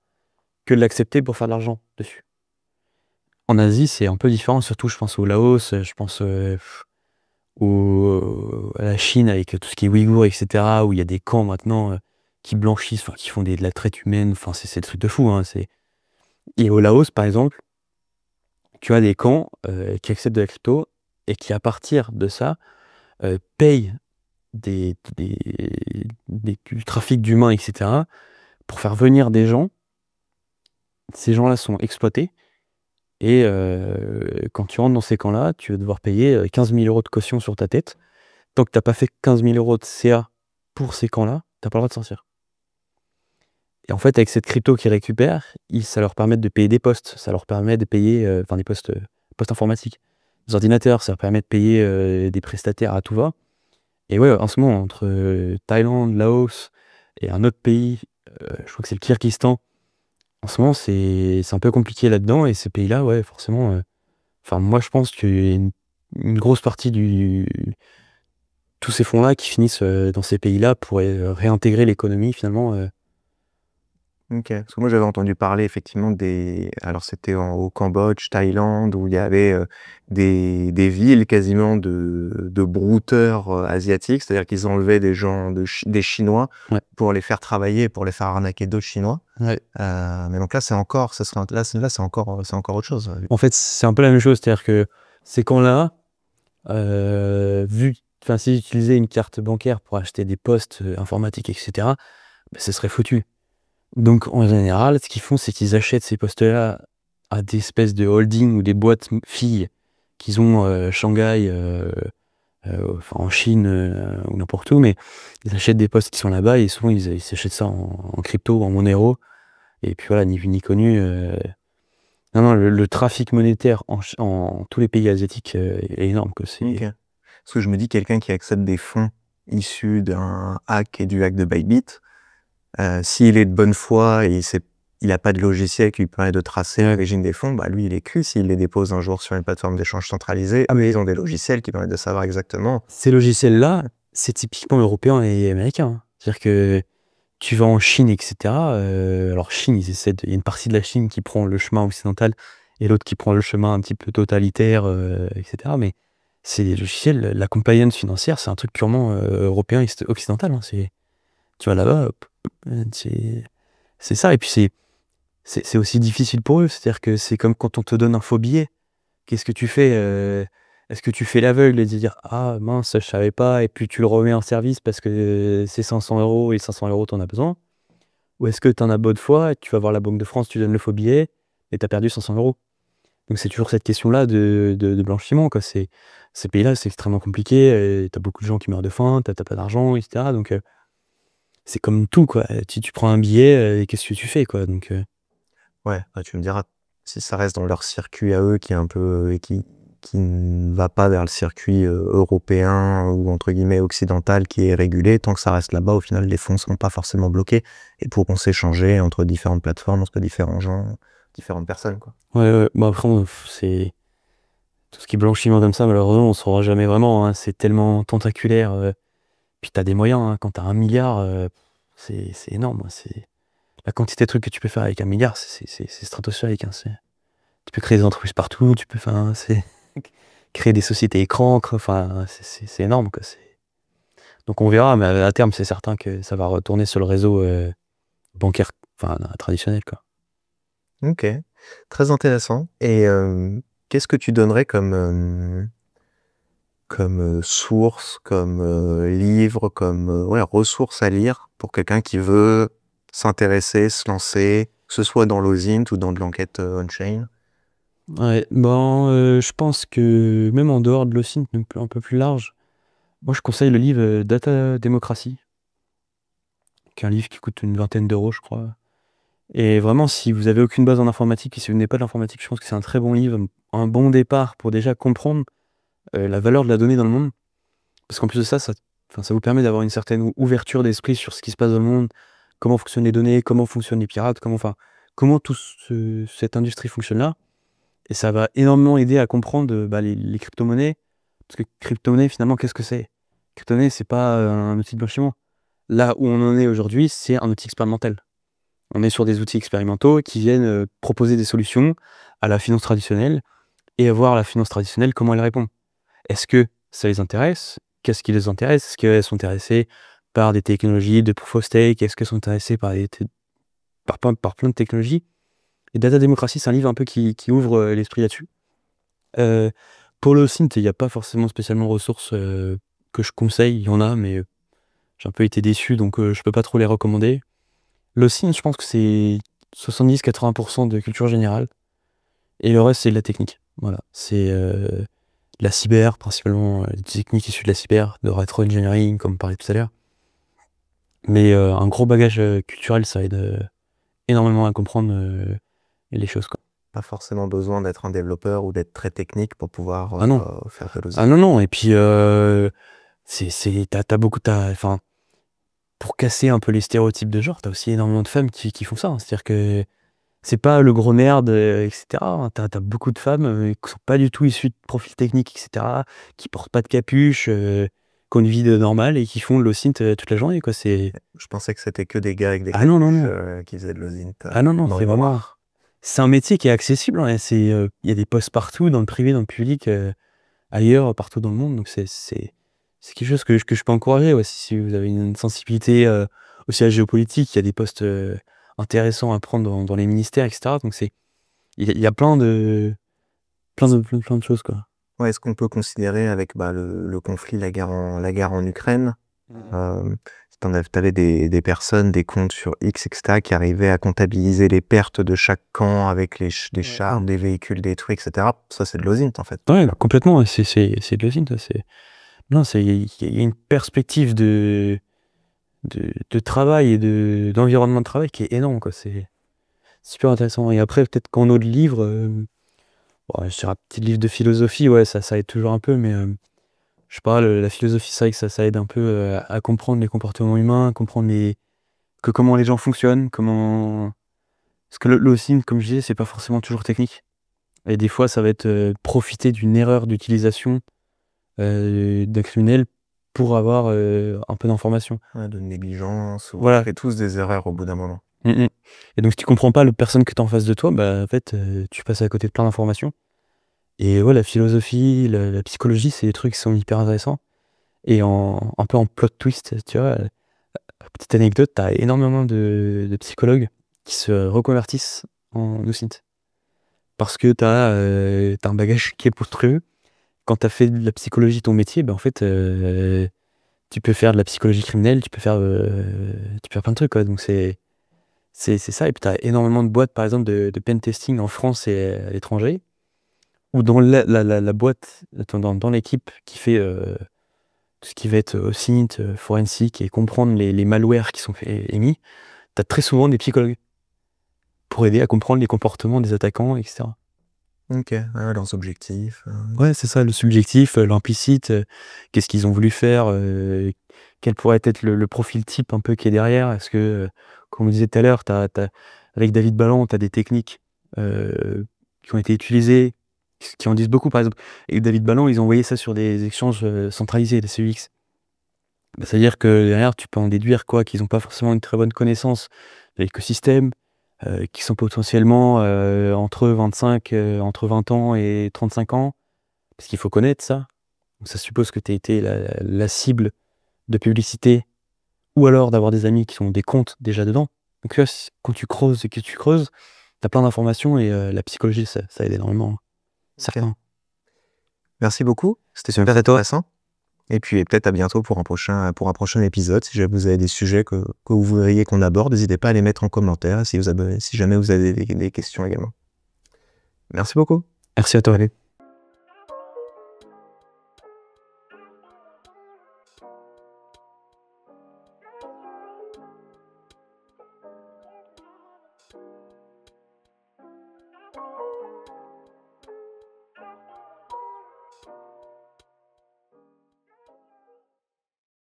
Speaker 2: que de l'accepter pour faire de l'argent dessus. En Asie, c'est un peu différent, surtout je pense au Laos, je pense à la Chine avec tout ce qui est Ouïghour, etc., où il y a des camps maintenant qui blanchissent, qui font de la traite humaine, c'est des trucs de fou. Et au Laos, par exemple, tu as des camps qui acceptent de la crypto et qui, à partir de ça, payent du trafic d'humains, etc., pour faire venir des gens. Ces gens-là sont exploités. Et quand tu rentres dans ces camps-là, tu vas devoir payer 15 000 € de caution sur ta tête. Tant que tu n'as pas fait 15 000 € de CA pour ces camps-là, tu n'as pas le droit de sortir. Et en fait, avec cette crypto qu'ils récupèrent, ça leur permet de payer des postes, ça leur permet de payer des postes informatiques, des ordinateurs, ça leur permet de payer des prestataires à tout va. Et ouais, en ce moment, entre Thaïlande, Laos et un autre pays, je crois que c'est le Kyrgyzstan, en ce moment, c'est un peu compliqué là-dedans. Et ces pays-là, ouais, forcément, moi, je pense qu'il y a une grosse partie tous ces fonds-là qui finissent dans ces pays-là pour réintégrer l'économie, finalement.
Speaker 1: Ok. Parce que moi, j'avais entendu parler effectivement alors c'était au Cambodge, Thaïlande, où il y avait des villes quasiment de brouteurs asiatiques, c'est-à-dire qu'ils enlevaient des gens, des Chinois,
Speaker 2: Ouais.
Speaker 1: pour les faire travailler, pour les faire arnaquer d'autres Chinois.
Speaker 2: Ouais.
Speaker 1: Mais donc là, c'est encore autre chose.
Speaker 2: En fait, c'est un peu la même chose, c'est-à-dire que ces camps-là, s'ils utilisaient une carte bancaire pour acheter des postes informatiques, etc., ce serait foutu. Donc, en général, ce qu'ils font, c'est qu'ils achètent ces postes-là à des espèces de holding ou des boîtes filles qu'ils ont Shanghai, en Chine ou n'importe où, mais ils achètent des postes qui sont là-bas et souvent ils s'achètent ça en crypto, en Monero. Et puis voilà, ni vu ni connu. Non, le trafic monétaire en tous les pays asiatiques est énorme.
Speaker 1: Ok. Parce que je me dis, quelqu'un qui accepte des fonds issus d'un hack et du hack de Bybit, s'il est de bonne foi et il n'a pas de logiciel qui lui permet de tracer l'origine des fonds, lui, il est cuit s'il les dépose un jour sur une plateforme d'échange centralisée. Mais ils ont des logiciels qui permettent de savoir exactement.
Speaker 2: Ces logiciels-là, c'est typiquement européen et américain. C'est-à-dire que tu vas en Chine, etc. Alors Chine, il y a une partie de la Chine qui prend le chemin occidental et l'autre qui prend le chemin un petit peu totalitaire, etc. Mais c'est des logiciels, la compliance financière, c'est un truc purement européen et occidental. Tu vas là-bas, c'est ça. Et puis c'est aussi difficile pour eux. C'est-à-dire que c'est comme quand on te donne un faux billet. Qu'est-ce que tu fais Est-ce que tu fais l'aveugle et dire ah mince, je savais pas, et puis tu le remets en service parce que c'est 500 € et 500 € t'en as besoin? Ou est-ce que tu en as bonne foi et tu vas voir la Banque de France, tu donnes le faux billet et t'as perdu 500 €? Donc c'est toujours cette question-là de blanchiment, quoi. Ces pays-là, c'est extrêmement compliqué. T'as beaucoup de gens qui meurent de faim, t'as pas d'argent, etc. Donc c'est comme tout, quoi. Tu prends un billet et qu'est-ce que tu fais, quoi. Donc
Speaker 1: Ouais, tu me diras, si ça reste dans leur circuit à eux qui est un peu qui ne va pas vers le circuit européen ou entre guillemets occidental qui est régulé, tant que ça reste là-bas, au final, les fonds ne seront pas forcément bloqués et pourront s'échanger entre différentes plateformes, entre différents gens, différentes personnes, quoi.
Speaker 2: ouais. Après, c'est tout ce qui est blanchiment comme ça, malheureusement, on ne saura jamais vraiment. C'est tellement tentaculaire. Puis t'as des moyens. Quand t'as 1 milliard, c'est énorme. C'est la quantité de trucs que tu peux faire avec 1 milliard, c'est stratosphérique. Tu peux créer des entreprises partout. Tu peux créer des sociétés écrans. C'est énorme, quoi. Donc on verra, mais à terme, c'est certain que ça va retourner sur le réseau bancaire, traditionnel, quoi.
Speaker 1: Ok, très intéressant. Et qu'est-ce que tu donnerais comme source, comme livre, comme ressource à lire pour quelqu'un qui veut s'intéresser, se lancer, que ce soit dans l'OSINT ou dans de l'enquête on-chain?
Speaker 2: Ouais, je pense que même en dehors de l'OSINT, un peu plus large, moi je conseille le livre Data Démocratie, qui est un livre qui coûte une vingtaine d'euros, je crois. Et vraiment, si vous avez aucune base en informatique et si vous n'avez pas de l'informatique, je pense que c'est un très bon livre, un bon départ pour déjà comprendre la valeur de la donnée dans le monde. Parce qu'en plus de ça, Enfin, ça vous permet d'avoir une certaine ouverture d'esprit sur ce qui se passe dans le monde, comment fonctionnent les données, comment fonctionnent les pirates, comment toute cette industrie fonctionne là. Et ça va énormément aider à comprendre les crypto-monnaies. Parce que crypto-monnaie, finalement, qu'est-ce que c'est? Crypto-monnaie, c'est pas un outil de blanchiment. Là où on en est aujourd'hui, c'est un outil expérimental. On est sur des outils expérimentaux qui viennent proposer des solutions à la finance traditionnelle et à voir la finance traditionnelle comment elle répond. Est-ce que ça les intéresse? Qu'est-ce qui les intéresse? Est-ce qu'elles sont intéressées par des technologies de proof of stake? Est-ce qu'elles sont intéressées par plein de technologies? Et Data Démocratie, c'est un livre un peu qui ouvre l'esprit là-dessus. Pour le OSINT, il n'y a pas forcément spécialement de ressources que je conseille. Il y en a, mais j'ai un peu été déçu, donc je peux pas trop les recommander. Le OSINT, je pense que c'est 70-80% de culture générale. Et le reste, c'est de la technique. Voilà. C'est la cyber, principalement les techniques issues de la cyber, de rétro-engineering, comme on parlait tout à l'heure. Mais un gros bagage culturel, ça aide énormément à comprendre les choses, quoi.
Speaker 1: Pas forcément besoin d'être un développeur ou d'être très technique pour pouvoir
Speaker 2: Ah non.
Speaker 1: faire de l'OSINT.
Speaker 2: Ah non. Et puis, t'as beaucoup... Enfin, pour casser un peu les stéréotypes de genre, t'as aussi énormément de femmes qui font ça. Hein. C'est-à-dire que c'est pas le gros nerd, etc. hein. T'as beaucoup de femmes qui sont pas du tout issues de profils techniques, etc., qui portent pas de capuche, qui ont une vie normale et qui font de l'OSINT toute la journée, quoi.
Speaker 1: Je pensais que c'était que des gars avec des
Speaker 2: Ah non,
Speaker 1: capuches qui faisaient de l'OSINT.
Speaker 2: Ah non,
Speaker 1: dans
Speaker 2: c'est
Speaker 1: les
Speaker 2: vraiment...
Speaker 1: noirs.
Speaker 2: C'est un métier qui est accessible. Hein, il y a des postes partout, dans le privé, dans le public, ailleurs, partout dans le monde. Donc c'est quelque chose que je peux encourager. Ouais, si vous avez une sensibilité aussi à la géopolitique, il y a des postes intéressants à prendre dans les ministères, etc. Donc il y a plein de choses, quoi.
Speaker 1: Ouais, est-ce qu'on peut considérer avec le conflit, la guerre en Ukraine, t'avais des personnes, des comptes sur X, etc., qui arrivaient à comptabiliser les pertes de chaque camp avec des chars, des véhicules détruits, etc. Ça, c'est de l'OSINT, en fait.
Speaker 2: Ouais, complètement. C'est de l'OSINT. Non, il y a une perspective de travail et d'environnement de travail qui est énorme, quoi. C'est super intéressant. Et après, peut-être qu'en autre livre, sur un petit livre de philosophie, ouais, ça aide toujours un peu, mais je sais pas, la philosophie, c'est vrai que ça aide un peu à comprendre les comportements humains, comprendre comment les gens fonctionnent, Parce que le OSINT, comme je disais, c'est pas forcément toujours technique. Et des fois, ça va être profiter d'une erreur d'utilisation d'un criminel pour avoir un peu d'informations.
Speaker 1: Ouais, de négligence,
Speaker 2: Voilà.
Speaker 1: on fait tous des erreurs au bout d'un moment.
Speaker 2: Et donc, si tu comprends pas la personne que tu as en face de toi, en fait, tu passes à côté de plein d'informations. Et ouais, la philosophie, la psychologie, c'est des trucs qui sont hyper intéressants. Et un peu en plot twist, tu vois. Petite anecdote, t'as énormément de psychologues qui se reconvertissent en OSINT. Parce que t'as un bagage qui est monstrueux. Quand t'as fait de la psychologie ton métier, en fait, tu peux faire de la psychologie criminelle, tu peux faire plein de trucs, quoi. Donc c'est ça. Et puis t'as énormément de boîtes, par exemple, de pen testing en France et à l'étranger, ou dans la boîte, dans l'équipe qui fait tout ce qui va être OSINT, forensique et comprendre les malwares qui sont émis, t'as très souvent des psychologues pour aider à comprendre les comportements des attaquants, etc.
Speaker 1: Ok, ouais, leurs objectifs.
Speaker 2: Ouais, c'est ça, le subjectif, l'implicite, qu'est-ce qu'ils ont voulu faire, quel pourrait être le profil type un peu qui est derrière. Est-ce que, comme on disait tout à l'heure, avec David Balland, tu as des techniques qui ont été utilisées, qui en disent beaucoup. Par exemple, avec David Balland, ils ont envoyé ça sur des échanges centralisés, des CEX. C'est-à-dire que derrière, tu peux en déduire quoi, qu'ils n'ont pas forcément une très bonne connaissance de l'écosystème, qui sont potentiellement entre 20 ans et 35 ans, parce qu'il faut connaître ça. Donc ça suppose que tu as été la cible de publicité, ou alors d'avoir des amis qui sont des comptes déjà dedans. Donc là, quand tu creuses et que tu creuses, tu as plein d'informations et la psychologie, ça aide énormément. Certain.
Speaker 1: Merci beaucoup, c'était super intéressant. Et puis peut-être à bientôt pour un prochain épisode. Si jamais vous avez des sujets que vous voudriez qu'on aborde, n'hésitez pas à les mettre en commentaire si jamais vous avez des questions également. Merci beaucoup.
Speaker 2: Merci à toi, Allez.